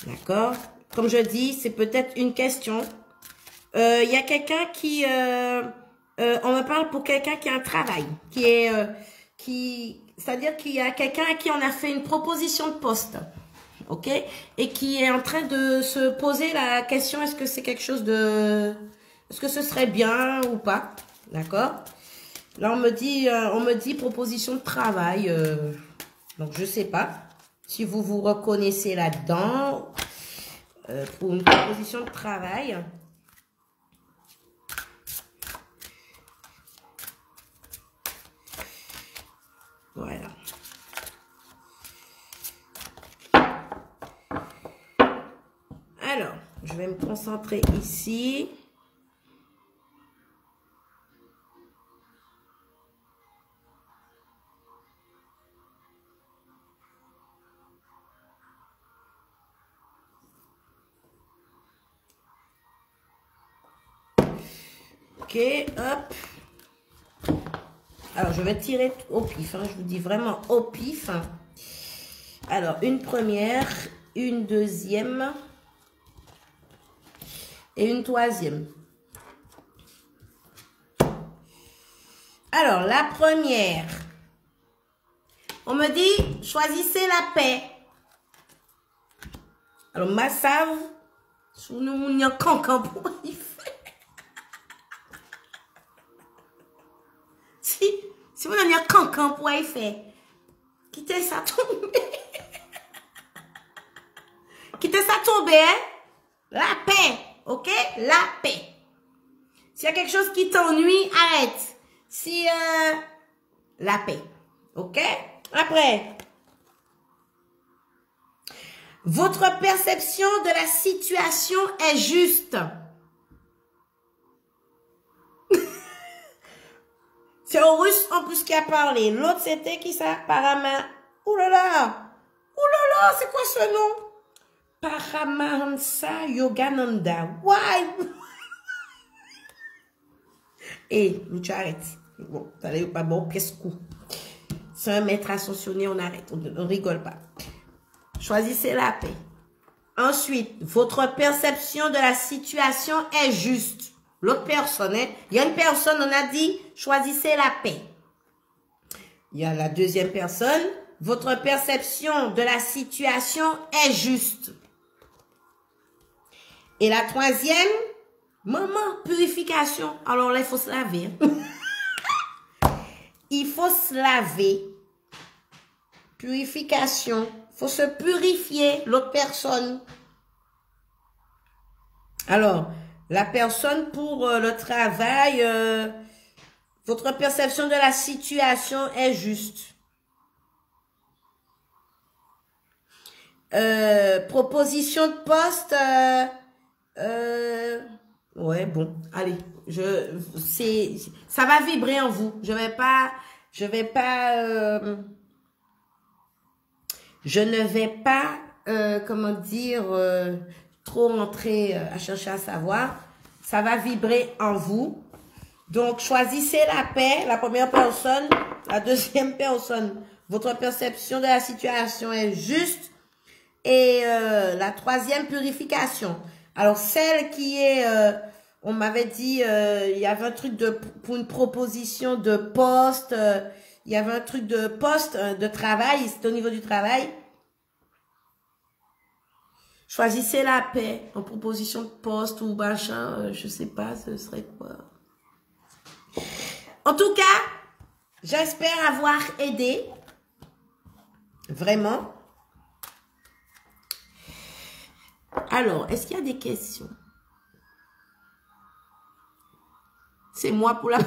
S1: D'accord? Comme je dis, c'est peut-être une question. Il y a quelqu'un qui... on me parle pour quelqu'un qui a un travail, c'est-à-dire qu'il y a quelqu'un à qui on a fait une proposition de poste. Ok, et qui est en train de se poser la question, est-ce que c'est quelque chose de... Est-ce que ce serait bien ou pas? D'accord? Là, on me dit proposition de travail. Donc, je sais pas si vous vous reconnaissez là-dedans pour une proposition de travail. Voilà. Alors, je vais me concentrer ici. Ok, hop. Alors, je vais tirer au pif. Hein, je vous dis vraiment au pif. Alors, une première, une deuxième et une troisième. Alors, la première. On me dit, choisissez la paix. Alors, ma save, sous nous, il y a cancan pour y faire. Si vous n'avez cancan pour y faire, quittez ça tomber. Quittez ça tomber, hein? La paix, ok? La paix. S'il y a quelque chose qui t'ennuie, arrête. Si, la paix, ok? Après, votre perception de la situation est juste. C'est au russe en plus qui a parlé. L'autre c'était qui ça? Parama. Oulala. Oulala, c'est quoi ce nom? Paramahansa Yogananda. Why? Et Lucia, arrête. Bon, t'allais pas bon, qu'est-ce que c'est un maître ascensionné, on arrête, on rigole pas. Choisissez la paix. Ensuite, votre perception de la situation est juste. L'autre personne, hein, il y a une personne, on a dit, choisissez la paix. Il y a la deuxième personne, votre perception de la situation est juste. Et la troisième, maman, purification. Alors là, il faut se laver. Il faut se laver. Purification. Il faut se purifier, l'autre personne. Alors, la personne pour le travail, votre perception de la situation est juste. Proposition de poste, Ouais, bon, allez, ça va vibrer en vous. Je ne vais pas, comment dire, trop entrer à chercher à savoir. Ça va vibrer en vous. Donc, choisissez la paix, la première personne, la deuxième personne. Votre perception de la situation est juste. Et la troisième, purification. Alors, celle qui est, on m'avait dit, il y avait un truc pour une proposition de poste, il y avait un truc de poste, de travail, c'est au niveau du travail. Choisissez la paix en proposition de poste ou machin, je sais pas, ce serait quoi. En tout cas, j'espère avoir aidé. Vraiment. Alors, est-ce qu'il y a des questions? C'est moi pour la...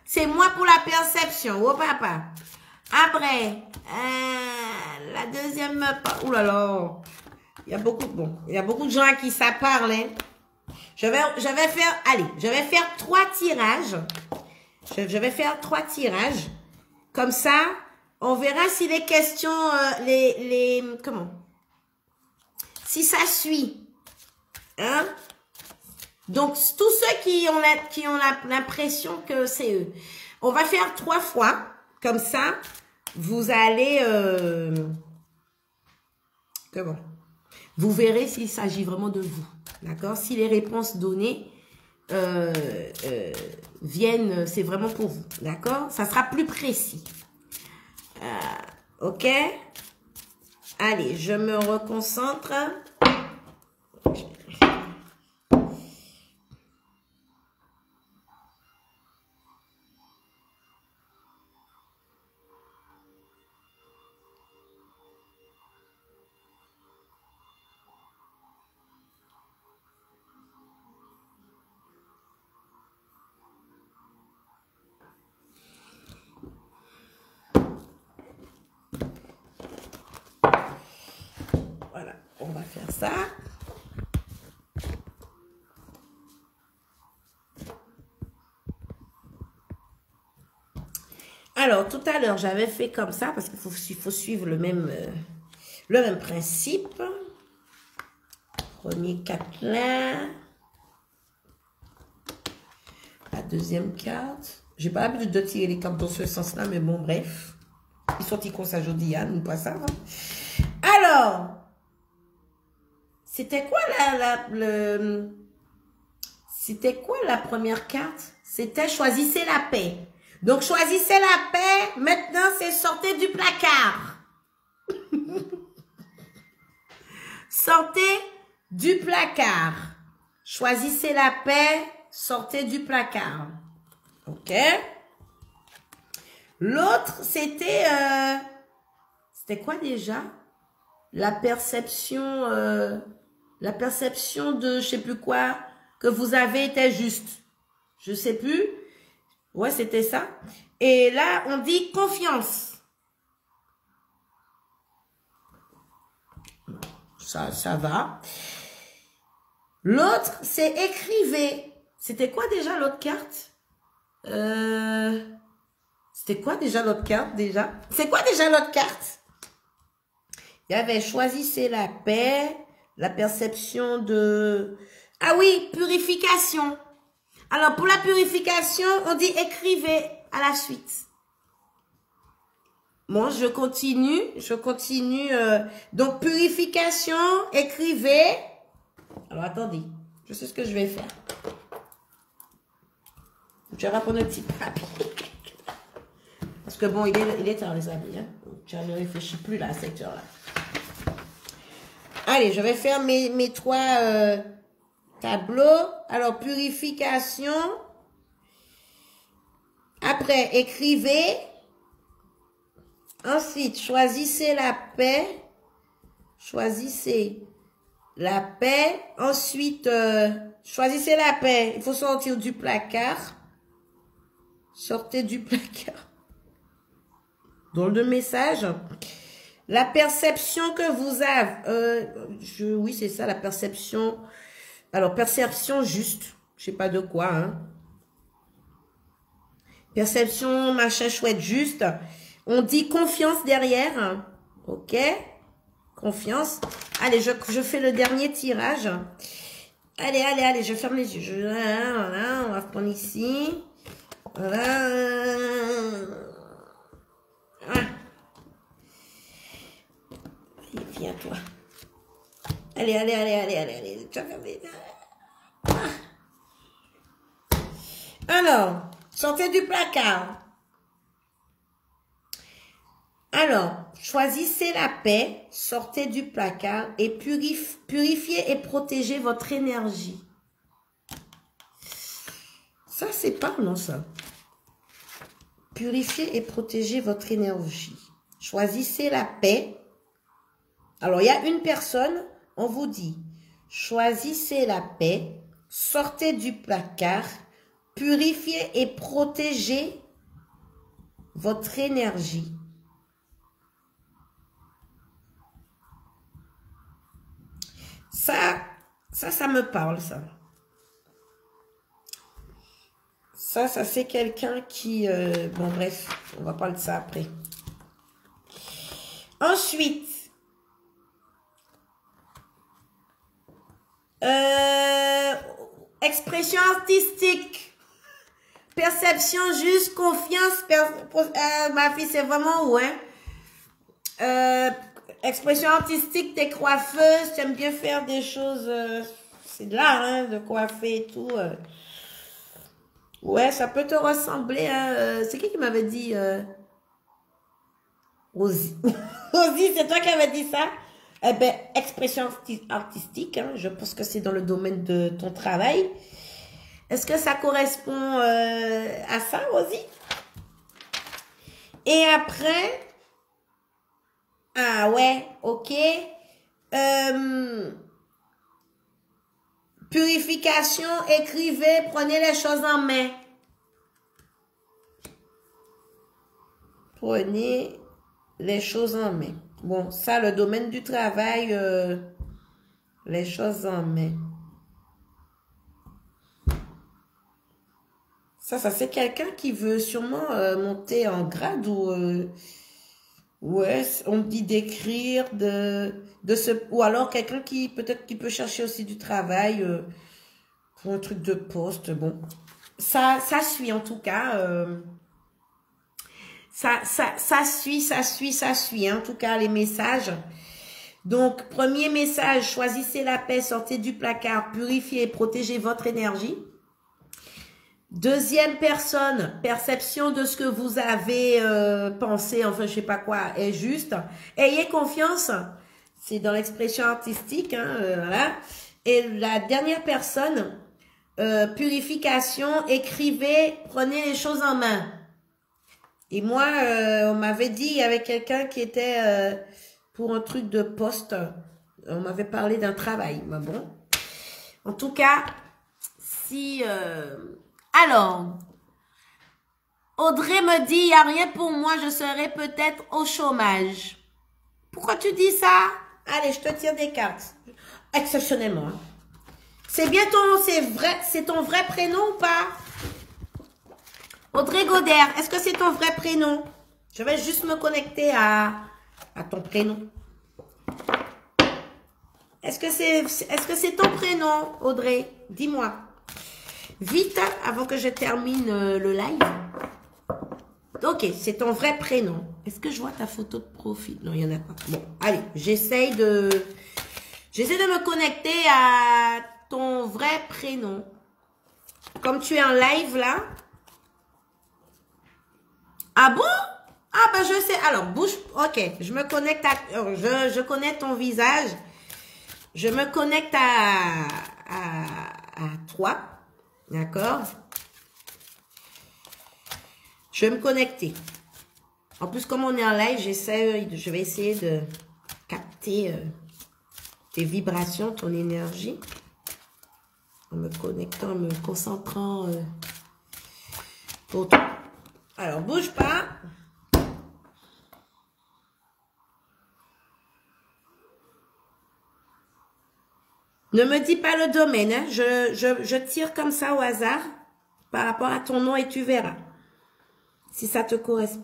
S1: C'est moi pour la perception. Oh, papa. Après, la deuxième... Ouh là là. Il y a beaucoup... Bon, il y a beaucoup de gens à qui ça parle, hein. Je vais faire... Allez, je vais faire 3 tirages. Je vais faire 3 tirages. Comme ça, on verra si les questions... comment? Si ça suit. Hein? Donc, tous ceux qui ont l'impression que c'est eux. On va faire 3 fois. Comme ça, vous allez... comment? Vous verrez s'il s'agit vraiment de vous. D'accord? Si les réponses données viennent, c'est vraiment pour vous. D'accord? Ça sera plus précis. Ok? Allez, je me reconcentre. Voilà, on va faire ça. Alors, tout à l'heure, j'avais fait comme ça parce qu'il faut suivre le même principe. Premier 4 là. La deuxième carte. J'ai pas l'habitude de tirer les cartes dans ce sens-là, mais bon, bref. Ils sont comme ça aujourd'hui, hein, nous pas ça. Hein? Alors, c'était quoi c'était quoi la première carte? C'était choisissez la paix. Donc, choisissez la paix. Maintenant, c'est sortez du placard. Sortez du placard. Choisissez la paix. Sortez du placard. OK? L'autre, c'était quoi déjà? La perception de je sais plus quoi que vous avez était juste. Je sais plus. Ouais, c'était ça. Et là, on dit confiance. Ça va. L'autre, c'est écrivez. C'était quoi déjà l'autre carte? C'était quoi déjà l'autre carte déjà? C'est quoi déjà l'autre carte? Il y avait choisissez la paix, la perception de... Ah oui, purification. Alors, pour la purification, on dit écrivez à la suite. Bon, je continue. Donc, purification, écrivez. Alors, attendez. Je sais ce que je vais faire. Je vais reprendre un petit papier. Parce que bon, il est tard, les amis. Hein? Je ne réfléchis plus là, à cette heure-là. Allez, je vais faire mes 3 tableaux. Alors, purification. Après, écrivez. Ensuite, choisissez la paix. Choisissez la paix. Ensuite, choisissez la paix. Il faut sortir du placard. Sortez du placard. Dans le message. La perception que vous avez. Oui, c'est ça, la perception Alors, perception juste. Je sais pas de quoi, hein. Perception, machin chouette, juste. On dit confiance derrière. Ok. Confiance. Allez, je fais le dernier tirage. Allez, allez, allez, je ferme les yeux. Voilà, on va prendre ici. Voilà. Voilà. Viens, toi. Allez, allez, allez, allez, allez, allez. Alors, sortez du placard. Alors, choisissez la paix, sortez du placard et purifiez et protégez votre énergie. Ça, c'est parlant, ça. Purifiez et protégez votre énergie. Choisissez la paix. Alors, il y a une personne, on vous dit, choisissez la paix, sortez du placard, purifiez et protégez votre énergie. Ça me parle, ça. Ça c'est quelqu'un qui... bon, bref, on va parler de ça après. Ensuite, expression artistique, perception juste, confiance, ma fille, c'est vraiment où, hein? Expression artistique, t'es coiffeuse, t'aimes bien faire des choses, c'est de l'art, hein, de coiffer et tout. Ouais, ça peut te ressembler, hein. C'est qui m'avait dit Rosie. Rosie, c'est toi qui avais dit ça? Eh ben, expression artistique, hein, je pense que c'est dans le domaine de ton travail. Est-ce que ça correspond à ça, Rosie? Et après... Ah ouais, ok. Purification, écrivez, prenez les choses en main. Prenez les choses en main. Bon, ça, le domaine du travail, les choses en main. Ça c'est quelqu'un qui veut sûrement monter en grade ou... ouais, on me dit d'écrire, ou alors quelqu'un qui peut-être qui peut chercher aussi du travail pour un truc de poste. Bon, ça suit en tout cas. Ça suit en tout cas les messages. Donc, premier message, choisissez la paix, sortez du placard, purifiez et protégez votre énergie. Deuxième personne, perception de ce que vous avez pensé, enfin je sais pas quoi, est juste. Ayez confiance, c'est dans l'expression artistique, hein, voilà. Et la dernière personne, purification, écrivez, prenez les choses en main. Et moi, on m'avait dit, il y avait quelqu'un qui était pour un truc de poste, on m'avait parlé d'un travail, mais bon. En tout cas, si... Alors, Audrey me dit, il n'y a rien pour moi, je serai peut-être au chômage. Pourquoi tu dis ça? Allez, je te tire des cartes. Exceptionnellement. Hein. C'est bien c'est ton vrai prénom ou pas? Audrey Godert, est-ce que c'est ton vrai prénom? Je vais juste me connecter à ton prénom. Est-ce que c'est ton prénom, Audrey? Dis-moi. Vite, avant que je termine le live. Ok, c'est ton vrai prénom. Est-ce que je vois ta photo de profil? Non, il n'y en a pas. Bon, allez, j'essaie de me connecter à ton vrai prénom. Comme tu es en live, là. Ah bon? Ah, ben je sais. Alors, bouge. Ok, je me connecte à... Je connais ton visage. Je me connecte à toi. D'accord? Je vais me connecter. En plus, comme on est en live, je vais essayer de capter tes vibrations, ton énergie. En me connectant, en me concentrant pour toi. Alors, bouge pas. Ne me dis pas le domaine, hein. Je tire comme ça au hasard par rapport à ton nom et tu verras si ça te correspond.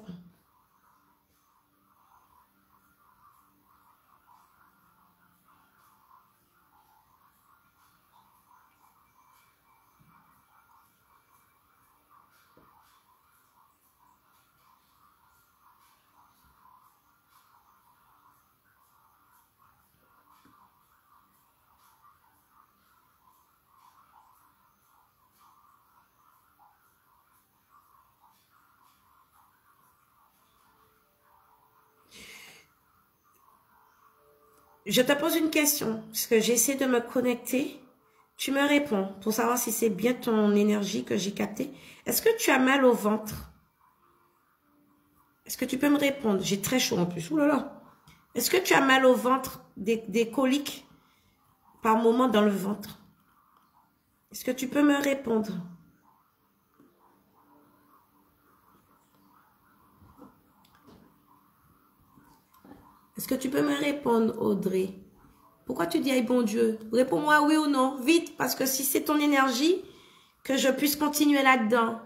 S1: Je te pose une question, parce que j'essaie de me connecter. Tu me réponds pour savoir si c'est bien ton énergie que j'ai captée. Est-ce que tu as mal au ventre? Est-ce que tu peux me répondre? J'ai très chaud en plus. Ouh là là. Est-ce que tu as mal au ventre, des coliques par moment dans le ventre? Est-ce que tu peux me répondre? Est-ce que tu peux me répondre, Audrey? Pourquoi tu dis, aïe bon Dieu? Réponds-moi oui ou non, vite, parce que si c'est ton énergie, que je puisse continuer là-dedans.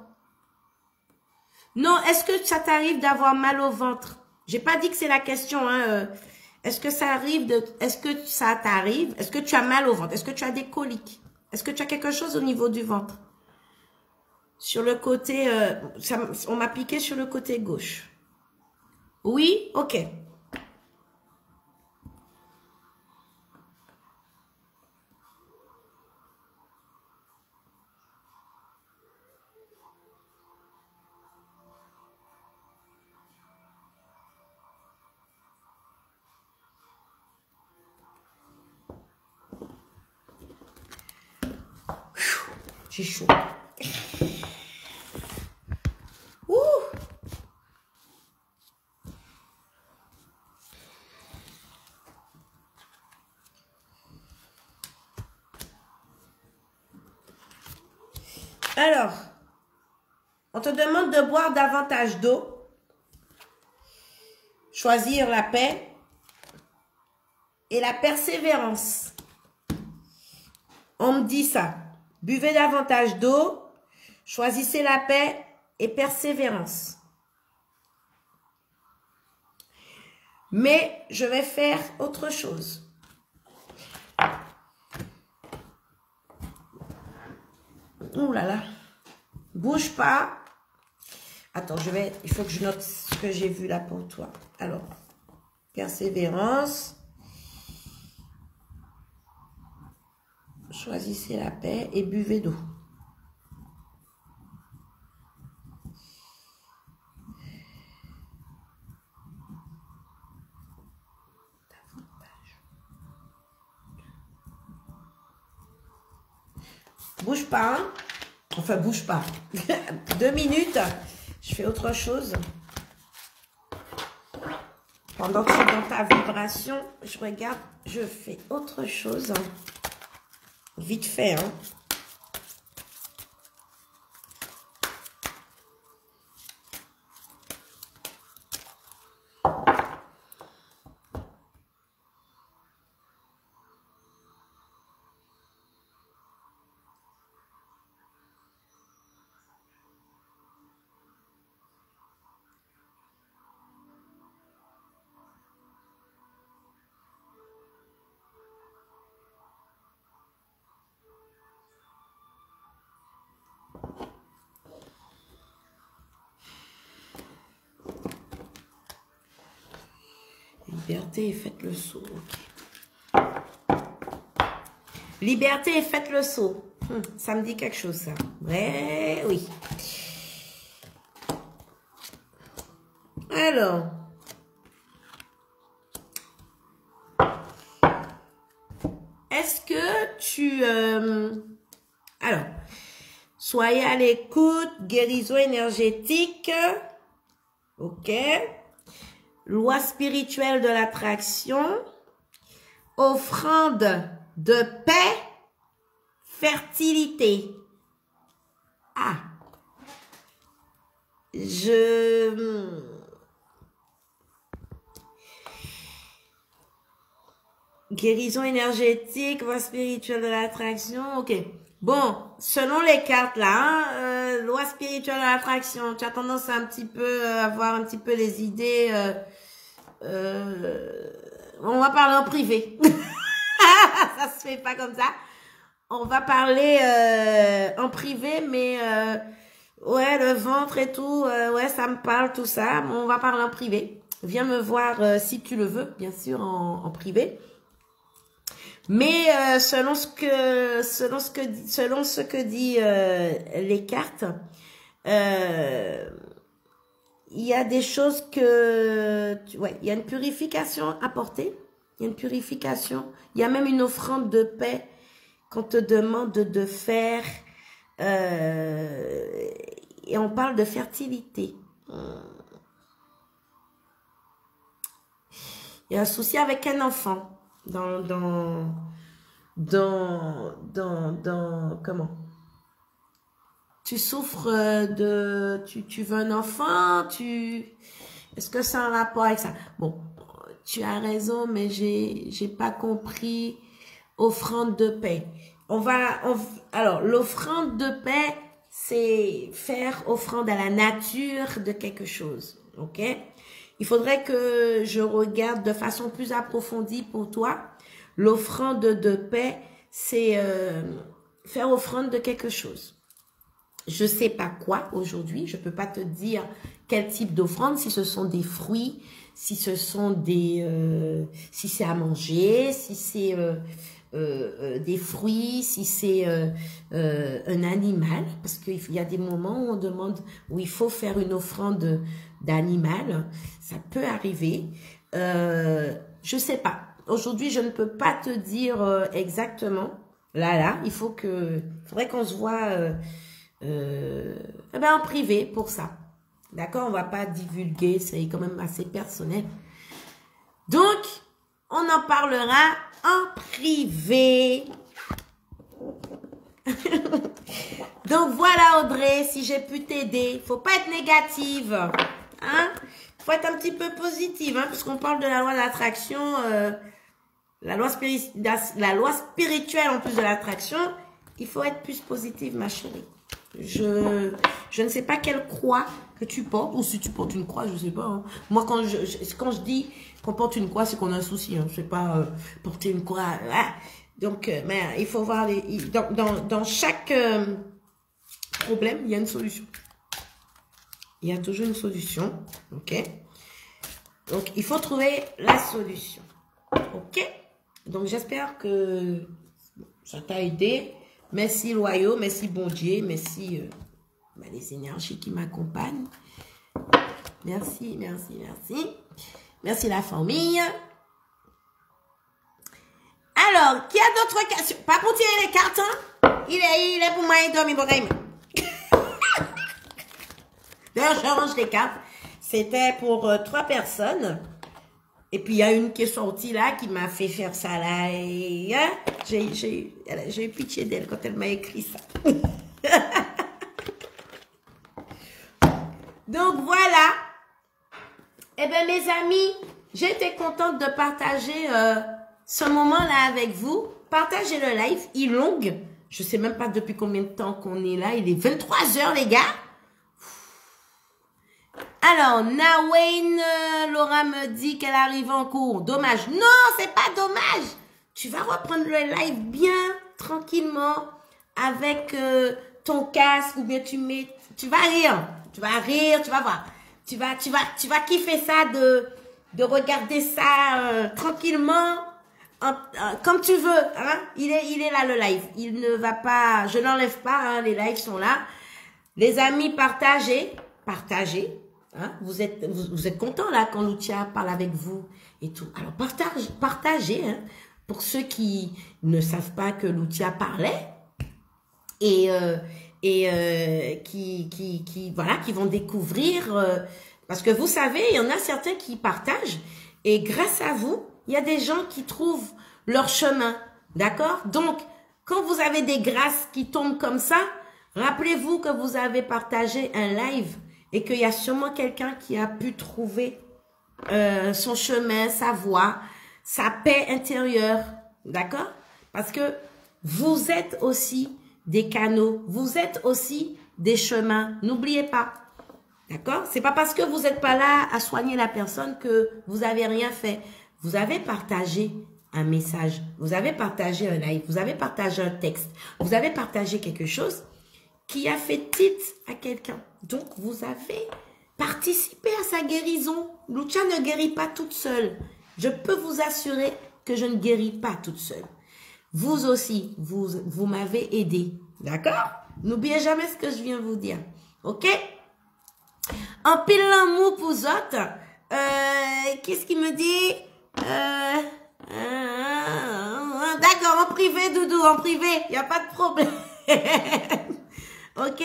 S1: Non, est-ce que ça t'arrive d'avoir mal au ventre? J'ai pas dit que c'est la question, hein. Est-ce que ça arrive est-ce que ça t'arrive? Est-ce que tu as mal au ventre? Est-ce que tu as des coliques? Est-ce que tu as quelque chose au niveau du ventre? Sur le côté, on m'a piqué sur le côté gauche. Oui? Ok. J'ai chaud. Ouh. Alors, on te demande de boire davantage d'eau, choisir la paix et la persévérance. On me dit ça. Buvez davantage d'eau, choisissez la paix et persévérance. Mais je vais faire autre chose. Ouh là là. Bouge pas. Attends, il faut que je note ce que j'ai vu là pour toi. Alors, persévérance. Choisissez la paix et buvez d'eau. Bouge pas, hein? Enfin, bouge pas. 2 minutes, je fais autre chose. Pendant que tu es dans ta vibration, je regarde, je fais autre chose. Vite fait, hein? Liberté et faites le saut. Okay. Liberté et faites le saut. Ça me dit quelque chose, ça. Ouais, oui. Alors. Est-ce que tu... Alors. Soyez à l'écoute. Guérison énergétique. Ok. Loi spirituelle de l'attraction, offrande de paix, fertilité. Ah, guérison énergétique, voie spirituelle de l'attraction. Ok. Bon, selon les cartes là, loi spirituelle de l'attraction, tu as tendance à un petit peu avoir un petit peu les idées. On va parler en privé. Ça se fait pas comme ça. On va parler en privé, mais ouais, le ventre et tout, ouais, ça me parle tout ça. On va parler en privé. Viens me voir si tu le veux, bien sûr, en privé. Mais selon ce que dit les cartes, il y a des choses que ouais, il y a une purification à porter. Il y a une purification. Il y a même une offrande de paix qu'on te demande de faire. Et on parle de fertilité. Il y a un souci avec un enfant. Comment? Tu souffres tu veux un enfant, est-ce que c'est un rapport avec ça? Bon, tu as raison, mais j'ai pas compris. Offrande de paix. Alors, l'offrande de paix, c'est faire offrande à la nature de quelque chose. Ok? Il faudrait que je regarde de façon plus approfondie pour toi. L'offrande de paix, c'est faire offrande de quelque chose. Je sais pas quoi aujourd'hui. Je peux pas te dire quel type d'offrande, si ce sont des fruits, si ce sont si c'est à manger, si c'est des fruits, si c'est un animal, parce qu'il y a des moments où on demande, où il faut faire une offrande d'animal, ça peut arriver. Je sais pas. Aujourd'hui, je ne peux pas te dire exactement. Là, il faudrait qu'on se voit en privé pour ça. D'accord? On va pas divulguer, c'est quand même assez personnel. Donc, on en parlera en privé. Donc voilà Audrey, si j'ai pu t'aider, faut pas être négative, hein? Faut être un petit peu positive, hein, puisqu'on parle de la loi de l'attraction, la loi spirituelle en plus de l'attraction. Il faut être plus positive, ma chérie. Je ne sais pas quelle croix que tu portes, ou si tu portes une croix, je sais pas. Hein. Moi, quand je dis qu'on porte une croix, c'est qu'on a un souci. Hein. Je sais pas porter une croix. Donc, mais il faut voir dans chaque problème, il y a une solution. Il y a toujours une solution, ok? Donc, il faut trouver la solution, ok? Donc, j'espère que ça t'a aidé. Merci, loyaux. Merci, bon Dieu. Merci, les énergies qui m'accompagnent. Merci, merci, merci. Merci, la famille. Alors, qui a d'autres questions? Pas pour tirer les cartes, hein? Il est pour moi, il dormit pour gagner. D'ailleurs, je range les cartes. C'était pour 3 personnes. Et puis, il y a une qui est sortie là, qui m'a fait faire ça là. Et, hein, j'ai eu pitié d'elle quand elle m'a écrit ça. Donc, voilà. Eh bien, mes amis, j'étais contente de partager ce moment-là avec vous. Partagez le live. Il est long. Je ne sais même pas depuis combien de temps qu'on est là. Il est 23 h, les gars. Alors, Nawen, Laura me dit qu'elle arrive en cours. Dommage. Non, c'est pas dommage. Tu vas reprendre le live bien, tranquillement, avec ton casque, ou bien tu vas rire. Tu vas rire, tu vas voir. Tu vas kiffer ça de regarder ça tranquillement, comme tu veux. Hein? Il est là le live. Il ne va pas, je n'enlève pas, hein, les lives sont là. Les amis, partagez. Hein? Vous êtes contents là quand Lucia parle avec vous et tout. Alors partagez, hein, pour ceux qui ne savent pas que Lucia parlait et qui vont découvrir, parce que vous savez, il y en a certains qui partagent et grâce à vous, il y a des gens qui trouvent leur chemin, d'accord? Donc, quand vous avez des grâces qui tombent comme ça, rappelez-vous que vous avez partagé un live et qu'il y a sûrement quelqu'un qui a pu trouver son chemin, sa voie, sa paix intérieure, d'accord? Parce que vous êtes aussi des canaux, vous êtes aussi des chemins, n'oubliez pas, d'accord? C'est pas parce que vous n'êtes pas là à soigner la personne que vous avez rien fait. Vous avez partagé un message, vous avez partagé un live, vous avez partagé un texte, vous avez partagé quelque chose qui a fait titre à quelqu'un. Donc, vous avez participé à sa guérison. Lucia ne guérit pas toute seule. Je peux vous assurer que je ne guéris pas toute seule. Vous aussi, vous m'avez aidé. D'accord? N'oubliez jamais ce que je viens vous dire. OK? En pile l'amour pour autres. Qu'est-ce qu'il me dit? D'accord, en privé, Doudou, en privé. Il n'y a pas de problème. OK?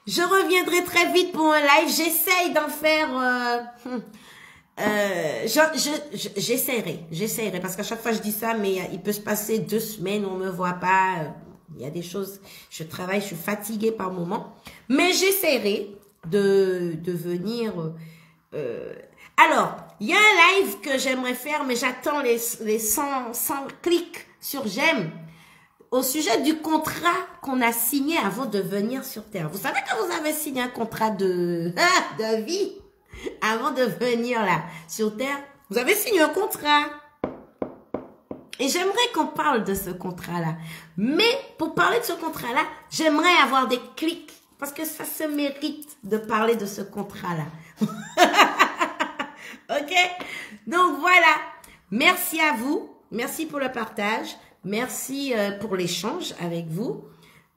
S1: Je reviendrai très vite pour un live. J'essaye d'en faire... j'essaierai parce qu'à chaque fois je dis ça, mais il peut se passer 2 semaines, on me voit pas. Il y a des choses, je travaille, je suis fatiguée par moment, mais j'essaierai de venir. Alors, il y a un live que j'aimerais faire, mais j'attends les 100 clics sur j'aime au sujet du contrat qu'on a signé avant de venir sur Terre. Vous savez que vous avez signé un contrat de vie avant de venir là sur Terre. Vous avez signé un contrat. Et j'aimerais qu'on parle de ce contrat-là. Mais pour parler de ce contrat-là, j'aimerais avoir des clics. Parce que ça se mérite de parler de ce contrat-là. OK? Donc voilà. Merci à vous. Merci pour le partage. Merci pour l'échange avec vous.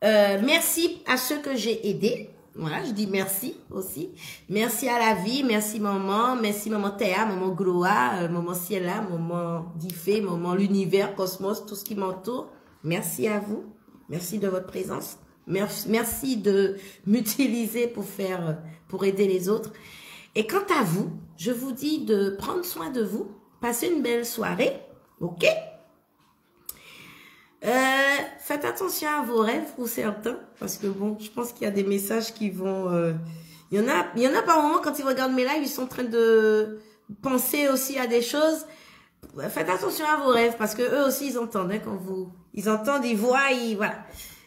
S1: Merci à ceux que j'ai aidés. Voilà, je dis merci aussi. Merci à la vie, merci maman Théa, maman Gloa, maman Ciela, maman Diffé, maman l'univers, cosmos, tout ce qui m'entoure. Merci à vous. Merci de votre présence. Merci de m'utiliser pour aider les autres. Et quant à vous, je vous dis de prendre soin de vous. Passez une belle soirée. OK? Faites attention à vos rêves pour certains, parce que bon, je pense qu'il y a des messages qui vont... il y en a par moment, quand ils regardent mes lives, ils sont en train de penser aussi à des choses. Faites attention à vos rêves, parce que eux aussi, ils entendent, hein, quand ils entendent, ils voient, voilà.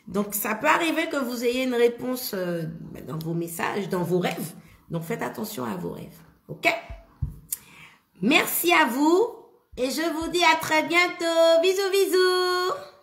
S1: Donc, ça peut arriver que vous ayez une réponse dans vos messages, dans vos rêves. Donc, faites attention à vos rêves. OK? Merci à vous, et je vous dis à très bientôt. Bisous, bisous!